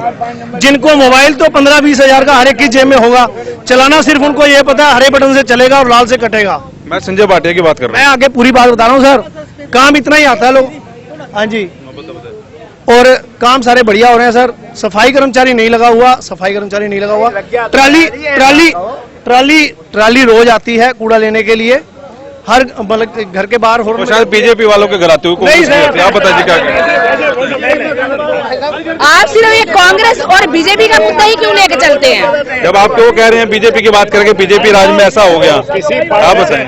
जिनको मोबाइल तो 15-20 हजार का हर एक की जेब में होगा, चलाना सिर्फ उनको ये पता है हरे बटन से चलेगा और लाल से कटेगा। मैं संजय भाटिया की बात कर रहा हूँ, मैं आगे पूरी बात बता रहा हूँ सर। काम इतना ही आता है लोग, हाँ जी, और काम सारे बढ़िया हो रहे हैं सर। सफाई कर्मचारी नहीं लगा हुआ, ट्राली रोज आती है कूड़ा लेने के लिए, हर मतलब घर के बाहर। तो शायद बीजेपी वालों के घर आते हुए आप बताइए क्या करें? आप सिर्फ ये कांग्रेस और बीजेपी का मुद्दा ही क्यों लेके चलते हैं? जब आप वो कह रहे हैं बीजेपी की बात करके बीजेपी राज में ऐसा हो गया, आप बताएं।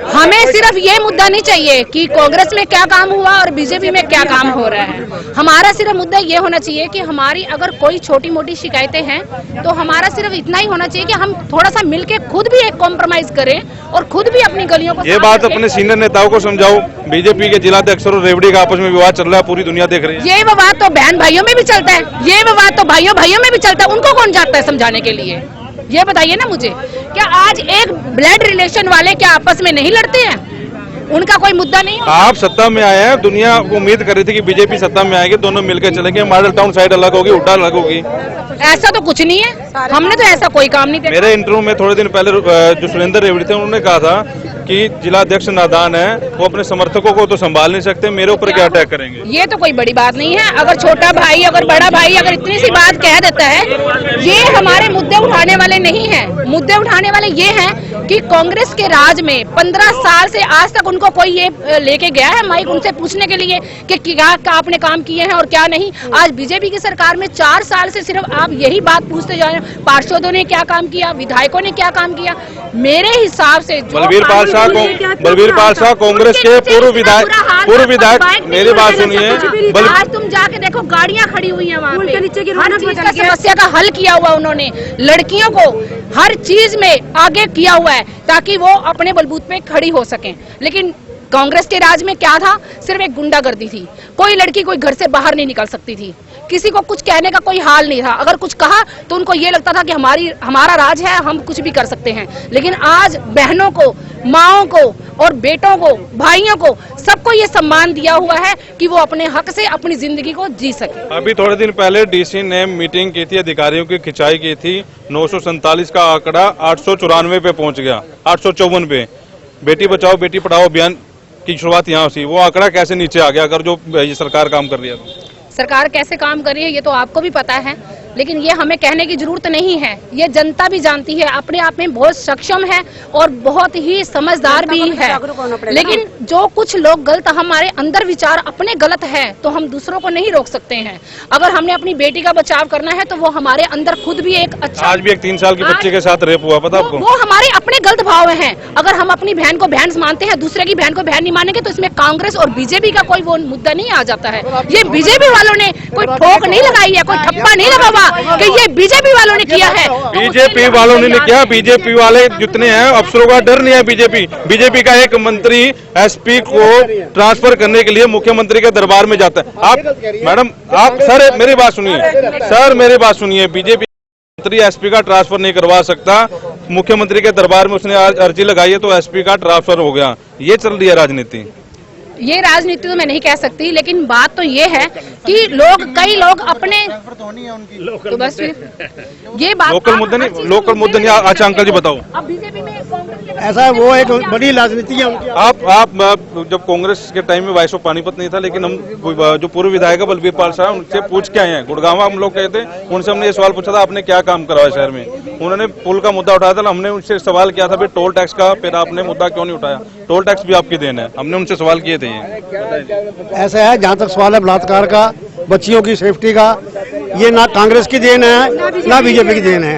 हमें सिर्फ ये मुद्दा नहीं चाहिए कि कांग्रेस में क्या काम हुआ और बीजेपी में क्या काम हो रहा है। हमारा सिर्फ मुद्दा ये होना चाहिए कि हमारी अगर कोई छोटी मोटी शिकायतें हैं तो हमारा सिर्फ इतना ही होना चाहिए कि हम थोड़ा सा मिलके खुद भी एक कॉम्प्रोमाइज करें और खुद भी अपनी गलियों को ये बात अपने सीनियर नेताओं को समझाओ। बीजेपी के जिलाध्यक्ष और रेवड़ी का आपस में विवाद चल रहा है, पूरी दुनिया देख रही है। ये विवाद तो बहन भाइयों में भी चलता है, ये विवाद तो भाइयों भाइयों में भी चलता है, उनको कौन जाता है समझाने के लिए? ये बताइए ना मुझे, क्या आज एक ब्लड रिलेशन वाले क्या आपस में नहीं लड़ते हैं? उनका कोई मुद्दा नहीं होता? आप सत्ता में आए हैं, दुनिया उम्मीद कर रही थी कि बीजेपी सत्ता में आएगी, दोनों मिलकर चलेंगे, मॉडल टाउन साइड अलग होगी, हुड्डा अलग होगी। ऐसा तो कुछ नहीं है, हमने तो ऐसा कोई काम नहीं किया। मेरे इंटरव्यू में थोड़े दिन पहले जो सुरेंद्र रेवड़ी थे उन्होंने कहा था कि जिलाध्यक्ष नादान है, वो अपने समर्थकों को तो संभाल नहीं सकते, मेरे ऊपर क्या अटैक करेंगे? ये तो कोई बड़ी बात नहीं है। अगर छोटा भाई अगर बड़ा भाई अगर इतनी सी बात कह देता है, ये हमारे मुद्दे उठाने वाले नहीं है। मुद्दे उठाने वाले ये हैं कि कांग्रेस के राज में 15 साल से आज तक उनको कोई ये लेके गया है माइक उनसे पूछने के लिए कि क्या आपने काम किए हैं और क्या नहीं। आज बीजेपी की सरकार में 4 साल से सिर्फ आप यही बात पूछते जा रहे हैं, पार्षदों ने क्या काम किया, विधायकों ने क्या काम किया। मेरे हिसाब से बलबीर पाल शाह कांग्रेस के पूर्व विधायक, मेरी बात सुनिए, आज तुम जाके देखो गाड़ियां खड़ी हुई हैं वहाँ पे, हर चीज का समस्या का हल किया हुआ उन्होंने, लड़कियों को हर चीज में आगे किया हुआ है ताकि वो अपने बलबूते पे खड़ी हो सकें। लेकिन कांग्रेस के राज में क्या था? सिर्फ एक गुंडागर्दी थी, कोई लड़की कोई घर से बाहर नहीं निकल सकती थी, किसी को कुछ कहने का कोई हाल नहीं था। अगर कुछ कहा तो उनको ये लगता था कि हमारा राज है, हम कुछ भी कर सकते हैं। लेकिन आज बहनों को, माओं को और बेटों को, भाइयों को, सबको ये सम्मान दिया हुआ है कि वो अपने हक से अपनी जिंदगी को जी सके। अभी थोड़े दिन पहले डीसी ने मीटिंग की थी, अधिकारियों की खिंचाई की थी, 947 का आंकड़ा 894 पे पहुंच गया, 854 पे। बेटी बचाओ बेटी पढ़ाओ अभियान की शुरुआत यहाँ से, वो आंकड़ा कैसे नीचे आ गया अगर जो ये सरकार काम कर रही है? सरकार कैसे काम कर रही है ये तो आपको भी पता है। लेकिन ये हमें कहने की जरूरत नहीं है, ये जनता भी जानती है, अपने आप में बहुत सक्षम है और बहुत ही समझदार भी है। लेकिन जो कुछ लोग गलत, हमारे अंदर विचार अपने गलत है तो हम दूसरों को नहीं रोक सकते हैं। अगर हमने अपनी बेटी का बचाव करना है तो वो हमारे अंदर खुद भी एक अच्छा, आज भी एक 3 साल की बच्चे के साथ रेप हुआ, पता आपको? वो हमारे अपने गलत भाव हैं। अगर हम अपनी बहन को बहन मानते हैं, दूसरे की बहन को बहन नहीं मानेंगे तो इसमें कांग्रेस और बीजेपी का कोई वो मुद्दा नहीं आ जाता है। ये बीजेपी वालों ने कोई ठोक नहीं लगाई है, कोई ठप्पा नहीं लगा हुआ कि ये बीजेपी वालों ने किया है। बीजेपी वालों ने नहीं किया, बीजेपी वाले जितने हैं अफसरों का डर नहीं है। बीजेपी का एक मंत्री एसपी को ट्रांसफर करने के लिए मुख्यमंत्री के दरबार में जाता है। आप मैडम, आप सर मेरी बात सुनिए, बीजेपी मंत्री एसपी का ट्रांसफर नहीं करवा सकता। मुख्यमंत्री के दरबार में उसने आज अर्जी लगाई है तो एसपी का ट्रांसफर हो गया। ये चल रही है राजनीति। ये राजनीति तो मैं नहीं कह सकती, लेकिन बात तो ये है कि कई लोग अपने तो बस ये बात लोकल मुद्दे नहीं। अच्छा अंकल जी बताओ, अब बीजेपी में ऐसा है, वो एक बड़ी राजनीति है उनकी। आप जब कांग्रेस के टाइम में वाइस ऑफ पानीपत नहीं था, लेकिन हम जो पूर्व विधायक है बलबीर पाल साहब, उनसे पूछ के आए हैं। गुड़गांव हम लोग गए थे, उनसे हमने ये सवाल पूछा था आपने क्या काम करवाया शहर में। उन्होंने पुल का मुद्दा उठाया था, हमने उनसे सवाल किया था टोल टैक्स का, फिर आपने मुद्दा क्यों नहीं उठाया? टोल टैक्स भी आपकी देन है, हमने उनसे सवाल किए थे। ऐसा है, जहाँ तक सवाल है बलात्कार का, बच्चियों की सेफ्टी का, ये ना कांग्रेस की देन है ना बीजेपी की देन है,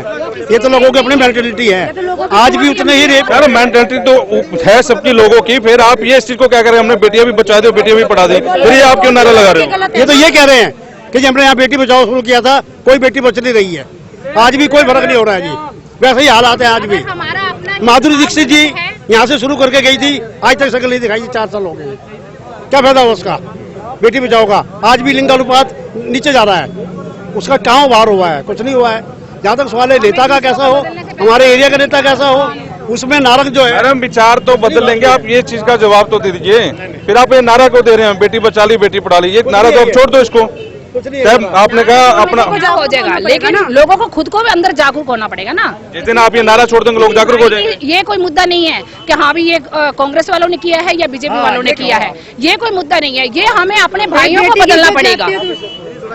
ये तो लोगों की अपनी मेंटेलिटी है। आज भी उतने ही रेप। यार मेंटेलिटी तो है सबकी लोगों की, फिर आप ये इस चीज को क्या कर रहे हैं? हमने बेटियां भी बचा दी, बेटियां भी पढ़ा दी, फिर ये आप क्यों नारा लगा रहे हो? ये तो ये कह रहे हैं कि हमने यहाँ बेटी बचाओ शुरू किया था, कोई बेटी बच नहीं रही है। आज भी कोई फर्क नहीं हो रहा है जी, वैसे ही हालात है आज भी। माधुरी दीक्षित जी यहाँ से शुरू करके गई थी, आज तक शक्ल नहीं दिखाई, 4 साल हो गए। क्या फायदा हुआ उसका? बेटी बचाओ का आज भी लिंगानुपात नीचे जा रहा है, उसका कहाँ बाहर हुआ है? कुछ नहीं हुआ है। जहाँ तक सवाल है नेता का कैसा हो, हमारे एरिया का नेता कैसा हो, उसमें नारक जो है। मैडम विचार तो बदल लेंगे, आप ये चीज का जवाब तो दे दीजिए। फिर आप ये नारा क्यों दे रहे हैं, बेटी बचा ली बेटी पढ़ा ली? ये नारा तो आप छोड़ दो इसको। आपने कहा अपना हो जाएगा, लेकिन लोगों को खुद को भी अंदर जागरूक होना पड़ेगा ना। जिस दिन आप ये नारा छोड़ देंगे लोग जागरूक हो जाएंगे। ये कोई मुद्दा नहीं है कि हाँ भी ये कांग्रेस वालों ने किया है या बीजेपी वालों ने किया है, ये कोई मुद्दा नहीं है। ये हमें अपने भाइयों को बदलना पड़ेगा,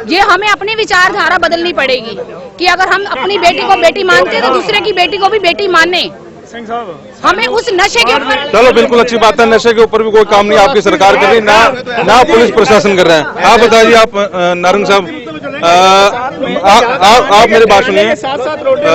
ये हमें अपनी विचारधारा बदलनी पड़ेगी कि अगर हम अपनी बेटी को बेटी मानते हैं तो दूसरे की बेटी को भी बेटी माने। हमें उस नशे के ऊपर, चलो बिल्कुल अच्छी बात है, नशे के ऊपर भी कोई काम नहीं आपकी सरकार कर रही, ना पुलिस प्रशासन कर रहा है। आप बताइए, आप नारंग साहब, आप मेरी बात सुनिए।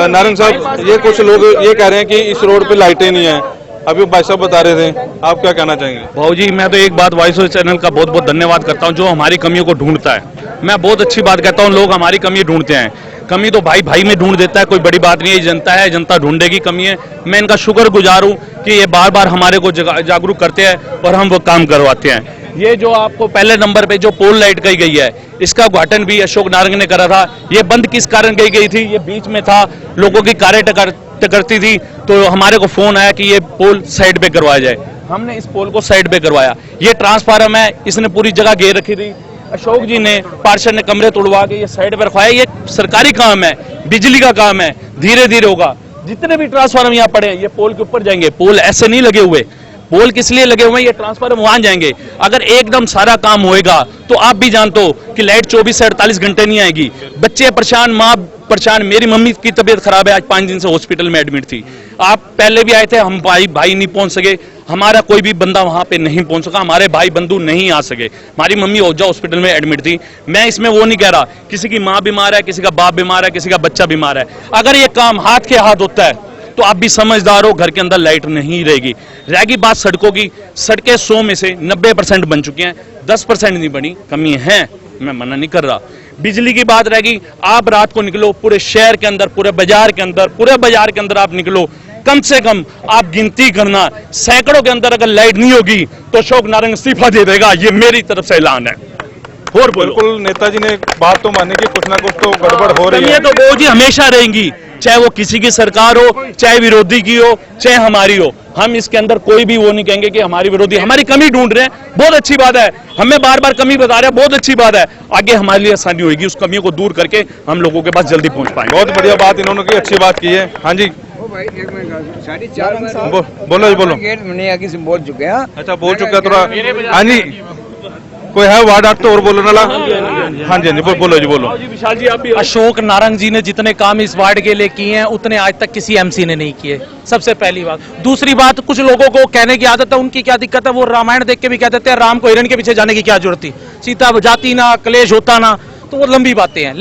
नारंग साहब, ये कुछ लोग ये कह रहे हैं कि इस रोड पे लाइटें नहीं है, अभी भाई साहब बता रहे थे, आप क्या कहना चाहेंगे? भाऊ जी, मैं तो एक बात वॉइस ऑफ चैनल का बहुत बहुत धन्यवाद करता हूं जो हमारी कमियों को ढूंढता है। मैं बहुत अच्छी बात कहता हूं, लोग हमारी कमी ढूंढते हैं। कमी तो भाई भाई में ढूंढ देता है, कोई बड़ी बात नहीं है। जनता है, जनता ढूंढेगी कमी है। मैं इनका शुक्रगुजार हूं कि ये बार बार हमारे को जागरूक करते हैं और हम वो काम करवाते हैं। ये जो आपको पहले नंबर पे जो पोल लाइट कही गई है, इसका उद्घाटन भी अशोक नारंग ने करा था। ये बंद किस कारण कही गई थी? ये बीच में था, लोगों की कारें टकरती थी, तो हमारे को फोन आया कि ये पोल साइड पे करवाया जाए। हमने इस पोल को साइड पे करवाया। ये ट्रांसफार्मर है, इसने पूरी जगह घेर रखी थी। अशोक जी ने, पार्षद ने कमरे तोड़वा के ये साइड पर रखवाया। ये सरकारी काम है, बिजली का काम है, धीरे धीरे होगा। जितने भी ट्रांसफार्मर यहाँ पड़े हैं ये पोल के ऊपर जाएंगे। पोल ऐसे नहीं लगे हुए, पोल किस लिए लगे हुए हैं? ये ट्रांसफार्मर वहां जाएंगे। अगर एकदम सारा काम होएगा तो आप भी जानते हो कि लाइट 24 से 48 घंटे नहीं आएगी। बच्चे परेशान, माँ परेशान। मेरी मम्मी की तबीयत खराब है, आज 5 दिन से हॉस्पिटल में एडमिट थी। आप पहले भी आए थे, हम भाई नहीं पहुंच सके, हमारा कोई भी बंदा वहां पे नहीं पहुंच सका, हमारे भाई बंधु नहीं आ सके। हमारी मम्मी ओझा हॉस्पिटल में एडमिट थी। मैं इसमें वो नहीं कह रहा किसी की माँ बीमार है, किसी का बाप बीमार है, किसी का बच्चा बीमार है। अगर ये काम हाथ के हाथ होता है तो आप भी समझदार हो, घर के अंदर लाइट नहीं रहेगी बात सड़कों की, सड़कें 100 में से 90% बन चुकी हैं, 10% नहीं बनी, कमी है, मैं मना नहीं कर रहा। बिजली की बात रहेगी, आप रात को निकलो पूरे शहर के अंदर, पूरे बाजार के अंदर आप निकलो, कम से कम आप गिनती करना, सैकड़ों के अंदर अगर लाइट नहीं होगी तो अशोक नारंग इस्तीफा दे देगा। ये मेरी तरफ से ऐलान है। और बिल्कुल नेताजी ने बात तो मानी कि कुछ ना कुछ तो गड़बड़ हो रही है। ये तो वो जी हमेशा रहेंगी, चाहे वो किसी की सरकार हो, चाहे विरोधी की हो, चाहे हमारी हो। हम इसके अंदर कोई भी वो नहीं कहेंगे कि हमारी विरोधी, हमारी कमी ढूंढ रहे हैं, बहुत अच्छी बात है। हमें बार बार कमी बता रहे हैं, बहुत अच्छी बात है। आगे हमारे लिए आसानी होगी, उस कमियों को दूर करके हम लोगों के पास जल्दी पहुंच पाएंगे। बहुत बढ़िया बात इन्होंने की, अच्छी बात की है। हाँ जी बोलो जी, बोलो। बोल चुके हैं। अच्छा बोल चुका थोड़ा। हाँ जी कोई है वार्ड 8 तो और बोलने वाला? हाँ जी बोलो जी बोलो। विशाल जी आप भी अशोक नारंग जी ने जितने काम इस वार्ड के लिए किए हैं उतने आज तक किसी एमसी ने नहीं किए, सबसे पहली बात। दूसरी बात, कुछ लोगों को कहने की आदत है, उनकी क्या दिक्कत है, वो रामायण देख के भी कह देते हैं राम को हिरण के पीछे जाने की क्या जरूरत थी, सीता जाती ना, क्लेश होता ना, तो वो लंबी बातें हैं।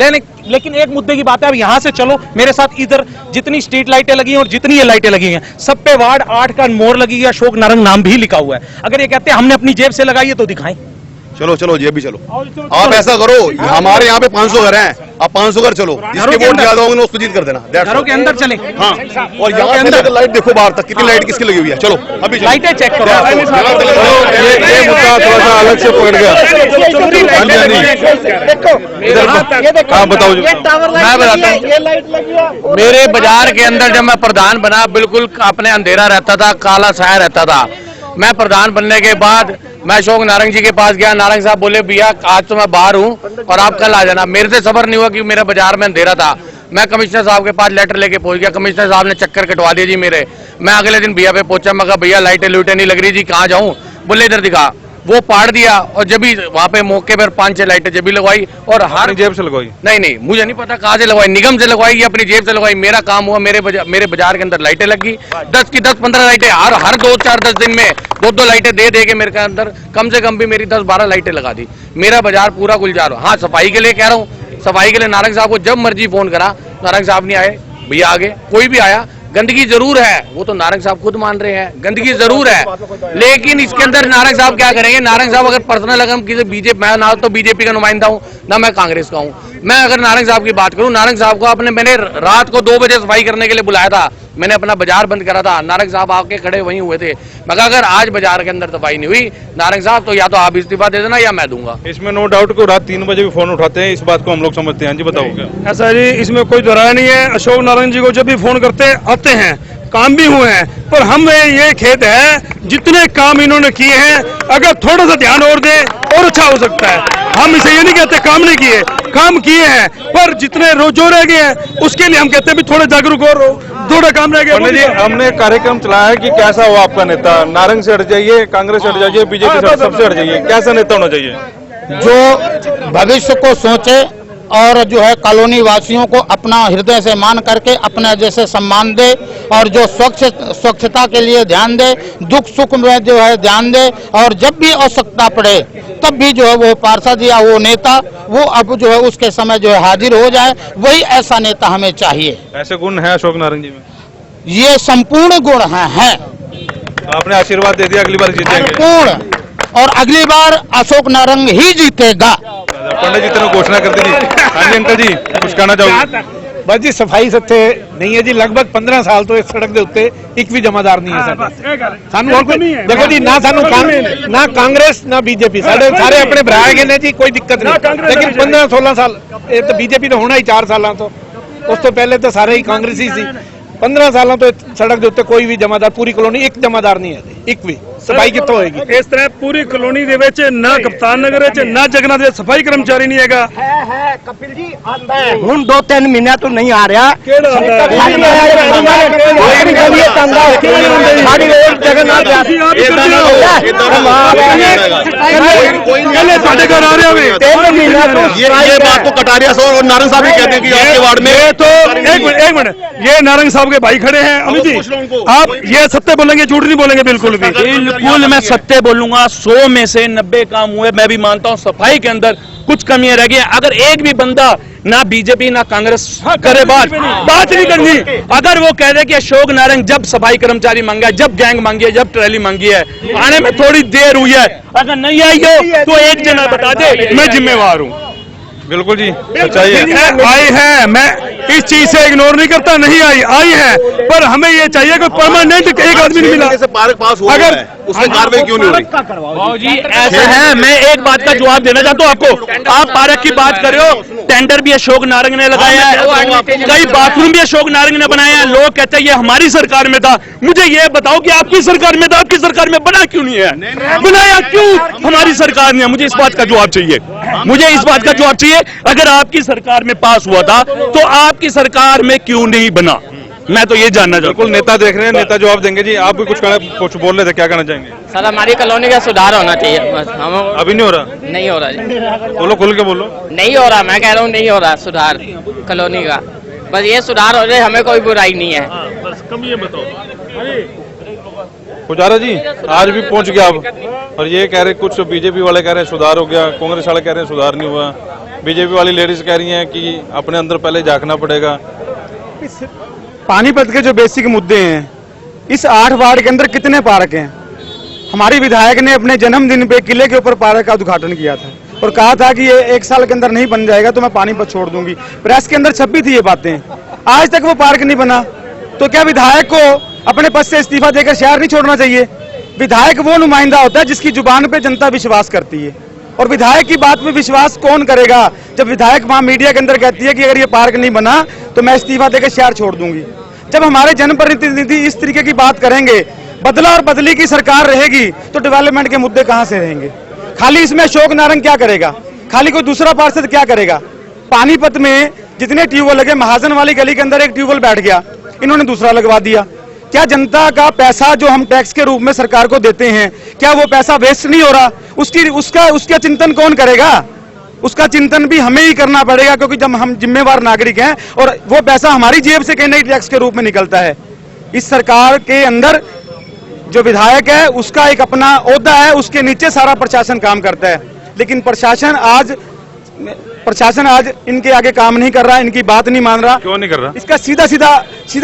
लेकिन एक मुद्दे की बात है, अब यहाँ से चलो मेरे साथ, इधर जितनी स्ट्रीट लाइटें लगी हैं और जितनी ये लाइटें लगी हैं सब पे वार्ड 8 का मोहर लगी है, अशोक नारंग नाम भी लिखा हुआ है। अगर ये कहते हैं हमने अपनी जेब से लगाई है तो दिखाएं। चलो चलो ये भी चलो, आप ऐसा करो, हमारे यहाँ पे 500 घर हैं, आप 500 घर चलो, जिसके वोट ज्यादा होंगे उसको जीत कर देना। घरों के अंदर चले। हाँ, और यहाँ से लेकर लाइट देखो बाहर तक कितनी लाइट किसकी लगी हुई है। चलो अभी लाइटें चेक करो। ये मुद्दा थोड़ा सा अलग से पकड़ गया। हाँ बताओ जी। मैं बताता हूँ, मेरे बाजार के अंदर जब मैं प्रधान बना बिल्कुल अपने अंधेरा रहता था, काला साया रहता था। मैं प्रधान बनने के बाद मैं अशोक नारंग जी के पास गया, नारंग साहब बोले भैया आज तो मैं बाहर हूँ और आप कल आ जाना। मेरे से सबर नहीं हुआ कि मेरा बाजार में अंधेरा था। मैं कमिश्नर साहब के पास लेटर लेके पहुंच गया, कमिश्नर साहब ने चक्कर कटवा दिए जी मेरे। मैं अगले दिन भैया पे पहुंचा, मैं कहा भैया लाइटें लूटें नहीं लग रही जी, कहाँ जाऊँ? बोले इधर दिखा। वो पाड़ दिया और जब भी वहाँ पे मौके पर 5-6 लाइटें जब भी लगवाई और हर जेब से लगवाई? नहीं मुझे नहीं पता कहाँ से लगवाई, निगम से लगवाई या अपनी जेब से लगवाई। मेरा काम हुआ, मेरे बाजार के अंदर लाइटें लगी, 10 की 10-15 लाइटें हर 2-4-10 दिन में 2-2 लाइटें दे के मेरे अंदर कम से कम भी मेरी 10-12 लाइटें लगा दी। मेरा बाजार पूरा गुलजार हो। हाँ, सफाई के लिए कह रहा हूँ, सफाई के लिए नारंग साहब को जब मर्जी फोन करा, नारंग साहब नहीं आए, भैया आगे कोई भी आया। गंदगी जरूर है, वो तो नारंग साहब खुद मान रहे हैं, गंदगी जरूर है, लेकिन इसके अंदर नारंग साहब क्या करेंगे? नारंग साहब अगर पर्सनल अगर किसी बीजेपी, मैं ना तो बीजेपी का नुमाइंदा हूँ ना मैं कांग्रेस का हूँ, मैं अगर नारंग साहब की बात करूँ, नारंग साहब को मैंने रात को 2 बजे सफाई करने के लिए बुलाया था, मैंने अपना बाजार बंद करा था, नारंग साहब आके खड़े वहीं हुए थे। मगर अगर आज बाजार के अंदर सफाई नहीं हुई नारंग साहब, तो या तो आप इस्तीफा दे देना या मैं दूंगा। इसमें नो डाउट को रात 3 बजे भी फोन उठाते हैं, इस बात को हम लोग समझते हैं। जी बताओ क्या? ऐसा जी, इसमें कोई दोहराया नहीं है। अशोक नारायण जी को जब भी फोन करते आते हैं, काम भी हुए हैं, पर हमें ये खेद है जितने काम इन्होंने किए हैं अगर थोड़ा सा ध्यान और दे और अच्छा हो सकता है। हम इसे ये नहीं कहते काम नहीं किए, काम किए हैं, पर जितने जो रह गए हैं उसके लिए हम कहते हैं भी थोड़ा जागरूक और थोड़ा काम रह गया। हमने कार्यक्रम चलाया है कि कैसा हो आपका नेता, नारंग से हट जाइए, कांग्रेस से हट जाइए, बीजेपी से सबसे हट जाइए, कैसा नेता होना चाहिए? जो भविष्य को सोचे और जो है कॉलोनी वासियों को अपना हृदय से मान करके अपने जैसे सम्मान दे और जो स्वच्छता के लिए ध्यान दे, दुख सुख में जो है ध्यान दे, और जब भी आवश्यकता पड़े तब भी जो है वो पार्षद या वो नेता वो अब जो है उसके समय जो है हाजिर हो जाए, वही ऐसा नेता हमें चाहिए। ऐसे गुण है अशोक नारंग जी में? ये संपूर्ण गुण हैं। आपने आशीर्वाद दे दिया, अगली बार जीतेंगे संपूर्ण, और अगली बार अशोक नारंग ही जीतेगा। पंडित जी ने घोषणा कर दी थी। हाँ जी अंकल जी, कुछ कहना चाहोगे? बस जी सफाई सत्ते नहीं है जी, लगभग 15 साल तो इस सड़क के उत्ते एक भी जमादार नहीं है सानू। और देखो जी, ना सानू ना कांग्रेस ना बीजेपी, सारे अपने भरा गए ने जी, कोई दिक्कत नहीं। लेकिन 15-16 साल तो बीजेपी तो होना ही 4 साल तो उस तो पहले तो सारे ही कांग्रेस ही सी। 15 साल तो सड़क के उत्ते कोई भी जमादार, पूरी कॉलोनी एक जमादार नहीं है, एक भी सफाई कितों होएगी? इस तरह पूरी कॉलोनी दे विच ना कप्तान नगर च ना जगना दे सफाई कर्मचारी नहीं हैगा। है कपिल जी, हुन 2-3 महीना तो नहीं आ रहा। ये बात तो कटारिया और नारंग साहब ही कहते हैं कि आपके वार्ड में तो एक मिनट, ये नारंग साहब के भाई खड़े हैं। अमित जी, आप ये सत्य बोलेंगे, झूठ नहीं बोलेंगे? बिल्कुल भी, बिल्कुल मैं सत्य बोलूंगा। 100 में से 90 काम हुए। मैं भी मानता हूं सफाई के अंदर कुछ कमियां रह गई। अगर एक भी बंदा ना बीजेपी ना कांग्रेस करे बात नहीं करनी, अगर वो कह दे कि अशोक नारंग जब सफाई कर्मचारी मांगा, जब गैंग मांगी है, जब ट्रैली मांगी है, आने में थोड़ी देर हुई है, अगर नहीं आई हो तो एक जना बता दे, मैं जिम्मेवार हूं। बिल्कुल जी, सच्चाई है। आई है, मैं इस चीज से इग्नोर नहीं करता, नहीं आई है, पर हमें ये चाहिए कि परमानेंट एक आदमी नहीं मिला। अगर उसमें कार्रवाई क्यों नहीं हो रही? जी ऐसा है, मैं एक बात का जवाब देना चाहता हूँ आपको। आप पार्क की बात कर रहे हो, टेंडर भी अशोक नारंग ने लगाया है, कई बाथरूम भी अशोक नारंग ने बनाया है। लोग कहते हैं ये हमारी सरकार में था। मुझे ये बताओ कि आपकी सरकार में था, आपकी सरकार में बना क्यों नहीं है? बनाया क्यों हमारी सरकार ने? मुझे इस बात का जवाब चाहिए, मुझे इस बात का जवाब चाहिए। अगर आपकी सरकार में पास हुआ था तो आपकी सरकार में क्यों नहीं बना? मैं तो ये जानना चाहता बिल्कुल, नेता देख रहे हैं, नेता जवाब देंगे जी। आप भी कुछ बोल रहे थे, क्या कहना चाहेंगे? सर हमारी कॉलोनी का सुधार होना चाहिए बस। हम अभी नहीं हो रहा? नहीं हो रहा जी। बोलो, खुल के बोलो। नहीं हो रहा, मैं कह रहा हूँ नहीं हो रहा सुधार कॉलोनी का। बस ये सुधार हो जाए, हमें कोई बुराई नहीं है। बस कम ये बताओ। पुजारा जी आज भी पहुंच गया आप, और ये कह रहे, कुछ बीजेपी वाले कह रहे हैं सुधार हो गया, कांग्रेस वाले कह रहे हैं सुधार नहीं हुआ, बीजेपी वाली लेडीज कह रही हैं कि अपने अंदर पहले झांकना पड़ेगा। पानीपत के जो बेसिक मुद्दे हैं, इस 8 वार्ड के अंदर कितने पार्क हैं? हमारी विधायक ने अपने जन्मदिन पे किले के ऊपर पार्क का उद्घाटन किया था और कहा था कि ये 1 साल के अंदर नहीं बन जाएगा तो मैं पानीपत छोड़ दूंगी। प्रेस के अंदर छपी थी ये बातें, आज तक वो पार्क नहीं बना। तो क्या विधायक को अपने पद से इस्तीफा देकर शहर नहीं छोड़ना चाहिए? विधायक वो नुमाइंदा होता है जिसकी जुबान पे जनता विश्वास करती है, और विधायक की बात पे विश्वास कौन करेगा जब विधायक वहां मीडिया के अंदर कहती है कि अगर ये पार्क नहीं बना तो मैं इस्तीफा देकर शहर छोड़ दूंगी। जब हमारे जनप्रतिनिधि इस तरीके की बात करेंगे, बदला और बदली की सरकार रहेगी, तो डेवलपमेंट के मुद्दे कहां से रहेंगे? खाली इसमें अशोक नारंग क्या करेगा? खाली कोई दूसरा पार्षद क्या करेगा? पानीपत में जितने ट्यूबवेल लगे, महाजन वाली गली के अंदर एक ट्यूबवेल बैठ गया, इन्होंने दूसरा लगवा दिया। क्या जनता का पैसा जो हम टैक्स के रूप में सरकार को देते हैं, क्या वो पैसा वेस्ट नहीं हो रहा? उसका चिंतन कौन करेगा? उसका चिंतन भी हमें ही करना पड़ेगा, क्योंकि जब हम जिम्मेवार नागरिक हैं और वो पैसा हमारी जेब से कहीं नहीं टैक्स के रूप में निकलता है। इस सरकार के अंदर जो विधायक है उसका एक अपना ओहदा है, उसके नीचे सारा प्रशासन काम करता है, लेकिन प्रशासन आज इनके आगे काम नहीं कर रहा, इनकी बात नहीं मान रहा। क्यों नहीं कर रहा? इसका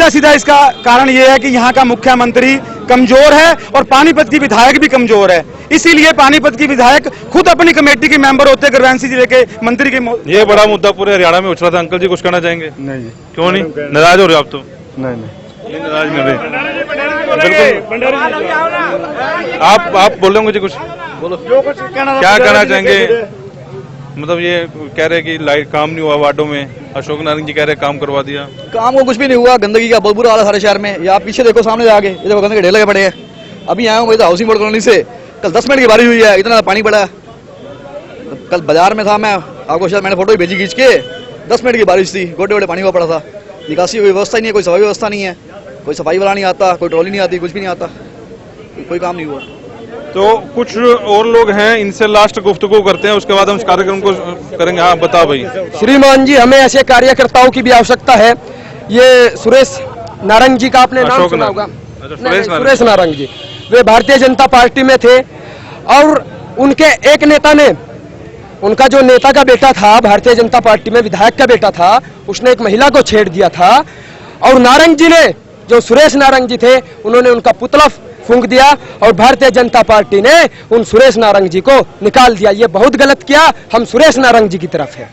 सीधा इसका कारण ये है कि यहाँ का मुख्यमंत्री कमजोर है और पानीपत की विधायक भी कमजोर है। इसीलिए पानीपत की विधायक खुद अपनी कमेटी के मेंबर होते, गुरवंशी जिले के मंत्री के। ये बड़ा मुद्दा पूरे हरियाणा में उछला था। अंकल जी कुछ कहना चाहेंगे? नहीं। क्यों नहीं? नाराज हो रहे हो आप? तो नहीं नाराज नहीं हो रहे। बिल्कुल। आप बोलेंगे जी कुछ? बोलो, क्या कहना चाहेंगे? मतलब ये कह रहे कि लाइट काम नहीं हुआ वार्डों में, अशोक नारायण जी कह रहे काम करवा दिया। काम को कुछ भी नहीं हुआ, गंदगी का बहुत बुरा हाल है सारे शहर में। या आप पीछे देखो, सामने जाके ये देखो गंदगी के ढेर लगे पड़े हैं। अभी आया हूँ मैं हाउसिंग बोर्ड कॉलोनी से, कल 10 मिनट की बारिश हुई है, इतना पानी पड़ा है। कल बाजार में था मैं, आपको शायद मैंने फोटो भेजी खींच के, 10 मिनट की बारिश थी, गोटे गोटे पानी हुआ पड़ा था। निकासी की व्यवस्था नहीं है, कोई सफाई व्यवस्था नहीं है, कोई सफाई वाला नहीं आता, कोई ट्रॉली नहीं आती, कुछ भी नहीं आता, कोई काम नहीं हुआ। तो कुछ और लोग हैं, इनसे लास्ट गुफ्तगू करते हैं, उसके बाद हम इस कार्यक्रम को करेंगे। हाँ बताओ भाई। श्रीमान जी, हमें ऐसे कार्यकर्ताओं की भी आवश्यकता है। ये सुरेश नारंग जी का आपने नाम सुना होगा? सुरेश नारंग जी, वे भारतीय जनता पार्टी में थे और उनके एक नेता ने, उनका जो नेता का बेटा था भारतीय जनता पार्टी में विधायक का बेटा था, उसने एक महिला को छेड़ दिया था और नारंग जी ने, जो सुरेश नारंग जी थे, उन्होंने उनका पुतला फूंक दिया और भारतीय जनता पार्टी ने उन सुरेश नारंग जी को निकाल दिया। ये बहुत गलत किया, हम सुरेश नारंग जी की तरफ है।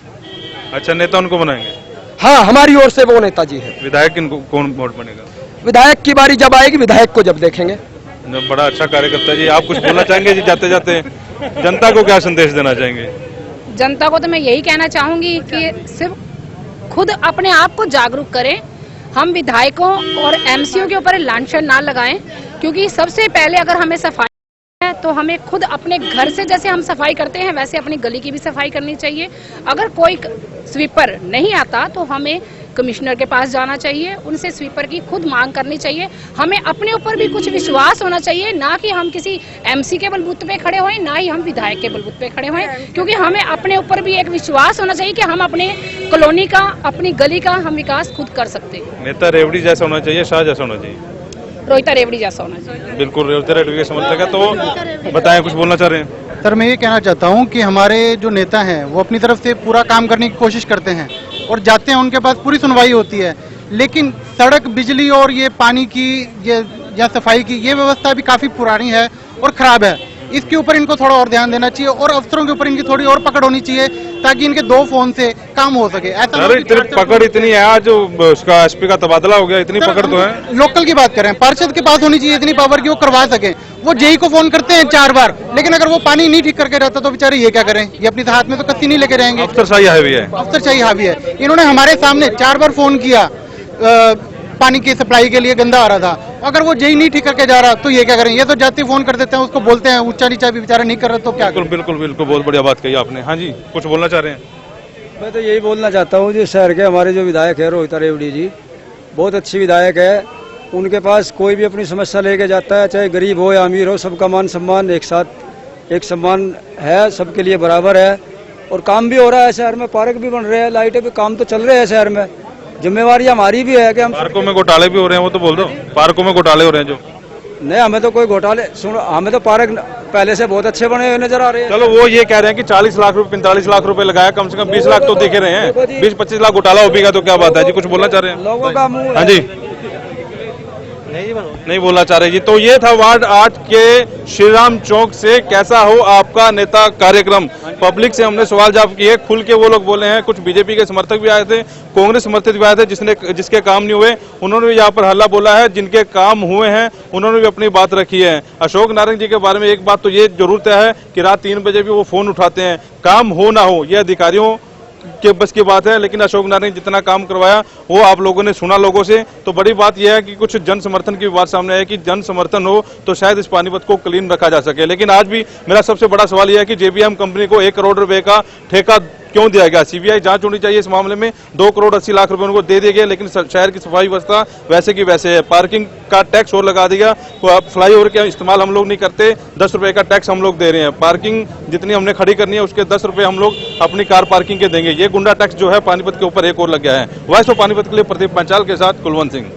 अच्छा, नेता उनको बनाएंगे? हाँ, हमारी ओर से वो नेताजी है। विधायक कौन वोट बनेगा? विधायक की बारी जब आएगी, विधायक को जब देखेंगे। बड़ा अच्छा कार्यकर्ता जी। आप कुछ बोलना चाहेंगे जी जाते जाते? जनता को क्या संदेश देना चाहेंगे? जनता को तो मैं यही कहना चाहूंगी कि सिर्फ खुद अपने आप को जागरूक करें। हम विधायकों और एमसीओ के ऊपर लांछन ना लगाएं, क्योंकि सबसे पहले अगर हमें सफाई है तो हमें खुद अपने घर से जैसे हम सफाई करते हैं वैसे अपनी गली की भी सफाई करनी चाहिए। अगर कोई स्वीपर नहीं आता तो हमें कमिश्नर के पास जाना चाहिए, उनसे स्वीपर की खुद मांग करनी चाहिए। हमें अपने ऊपर भी कुछ विश्वास होना चाहिए, ना कि हम किसी एमसी के बलबूते पे खड़े हों, ना ही हम विधायक के बलबूते पे खड़े हों, क्योंकि हमें अपने ऊपर भी एक विश्वास होना चाहिए कि हम अपने कॉलोनी का, अपनी गली का हम विकास खुद कर सकते हैं। नेता रेवड़ी जैसा होना चाहिए, शाह जैसा होना चाहिए? रोहिता रेवड़ी जैसा होना चाहिए। बिल्कुल, रोहिता रेवड़ी के समर्थक है। तो बताएं, कुछ बोलना चाह रहे हैं? सर, मैं ये कहना चाहता हूँ कि हमारे जो नेता हैं वो अपनी तरफ से पूरा काम करने की कोशिश करते हैं और जाते हैं, उनके पास पूरी सुनवाई होती है, लेकिन सड़क, बिजली और ये पानी की या सफाई की ये व्यवस्था भी काफ़ी पुरानी है और ख़राब है। इसके ऊपर इनको थोड़ा और ध्यान देना चाहिए और अफसरों के ऊपर इनकी थोड़ी और पकड़ होनी चाहिए ताकि इनके 2 फोन से काम हो सके। ऐसा पकड़ इतनी है, आज उसका एसपी का तबादला हो गया, इतनी पकड़ तो है। लोकल की बात करें, पार्षद के पास होनी चाहिए इतनी पावर कि वो करवा सके। वो जेई को फोन करते हैं 4 बार, लेकिन अगर वो पानी नहीं ठीक करके रहता तो बेचारे ये क्या करें? ये अपने हाथ में तो कत्ती नहीं लेके रहेंगे। अफसरशाही हावी है, अफसरशाही हावी है। इन्होंने हमारे सामने 4 बार फोन किया पानी की सप्लाई के लिए, गंदा आ रहा था। अगर वो जेई नहीं ठीक करके जा रहा तो ये क्या करें? ये तो जाते फोन कर देते हैं, उसको बोलते हैं, ऊंचा नीचा भी बेचारा नहीं कर रहा तो क्या? बिल्कुल, बहुत बढ़िया बात कही आपने। हाँ जी, कुछ बोलना चाह रहे हैं? मैं तो यही बोलना चाहता हूँ, जो शहर के हमारे जो विधायक है रोहिता रेवड़ी जी, बहुत अच्छी विधायक है। उनके पास कोई भी अपनी समस्या लेके जाता है, चाहे गरीब हो या अमीर हो, सबका मान सम्मान एक साथ, एक सम्मान है, सबके लिए बराबर है। और काम भी हो रहा है शहर में, पार्क भी बन रहे हैं, लाइटें भी, काम तो चल रहे हैं शहर में। जिम्मेवारी हमारी भी है कि हम पार्कों में घोटाले भी हो रहे हैं, वो तो बोल दो। पार्कों में घोटाले हो रहे हैं जो नहीं, हमें तो कोई घोटाले सुनो, हमें तो पार्क पहले से बहुत अच्छे बने हुए नजर आ रहे हैं। चलो वो ये कह रहे हैं कि 40 लाख रुपए 45 लाख रुपए लगाया, कम से कम 20 लाख तो दिख रहे हैं। 20-25 लाख घोटाला हो गया तो क्या बात है जी? कुछ बोलना चाह रहे हैं लोगों का मुंह? हाँ जी, नहीं बोलना चाह रहे जी। तो ये था वार्ड 8 के श्रीराम चौक से कैसा हो आपका नेता कार्यक्रम। पब्लिक से हमने सवाल जवाब किए, खुल के वो लोग बोले हैं। कुछ बीजेपी के समर्थक भी आए थे, कांग्रेस समर्थक भी आए थे, जिसके काम नहीं हुए उन्होंने भी यहाँ पर हल्ला बोला है। जिनके काम हुए हैं उन्होंने भी अपनी बात रखी है। अशोक नारंग जी के बारे में एक बात तो ये जरूर तय है कि रात 3 बजे भी वो फोन उठाते हैं। काम हो ना हो ये अधिकारियों के बस की बात है, लेकिन अशोक नारायण जितना काम करवाया वो आप लोगों ने सुना लोगों से। तो बड़ी बात यह है कि कुछ जन समर्थन की बात सामने है कि जन समर्थन हो तो शायद इस पानीपत को क्लीन रखा जा सके। लेकिन आज भी मेरा सबसे बड़ा सवाल यह है कि जेबीएम कंपनी को 1 करोड़ रुपए का ठेका क्यों दिया गया? सीबीआई जांच होनी चाहिए इस मामले में। 2 करोड़ 80 लाख रुपए उनको दे दिए गए, लेकिन शहर की सफाई व्यवस्था वैसे की वैसे है। पार्किंग का टैक्स और लगा दिया, फ्लाईओवर का इस्तेमाल हम लोग नहीं करते, 10 रुपए का टैक्स हम लोग दे रहे हैं। पार्किंग जितनी हमने खड़ी करनी है उसके 10 रुपए हम लोग अपनी कार पार्किंग के देंगे। ये गुंडा टैक्स जो है पानीपत के ऊपर एक और लग गया है। वॉइस ऑफ पानीपत के लिए प्रदीप पंचाल के साथ कुलवंत सिंह।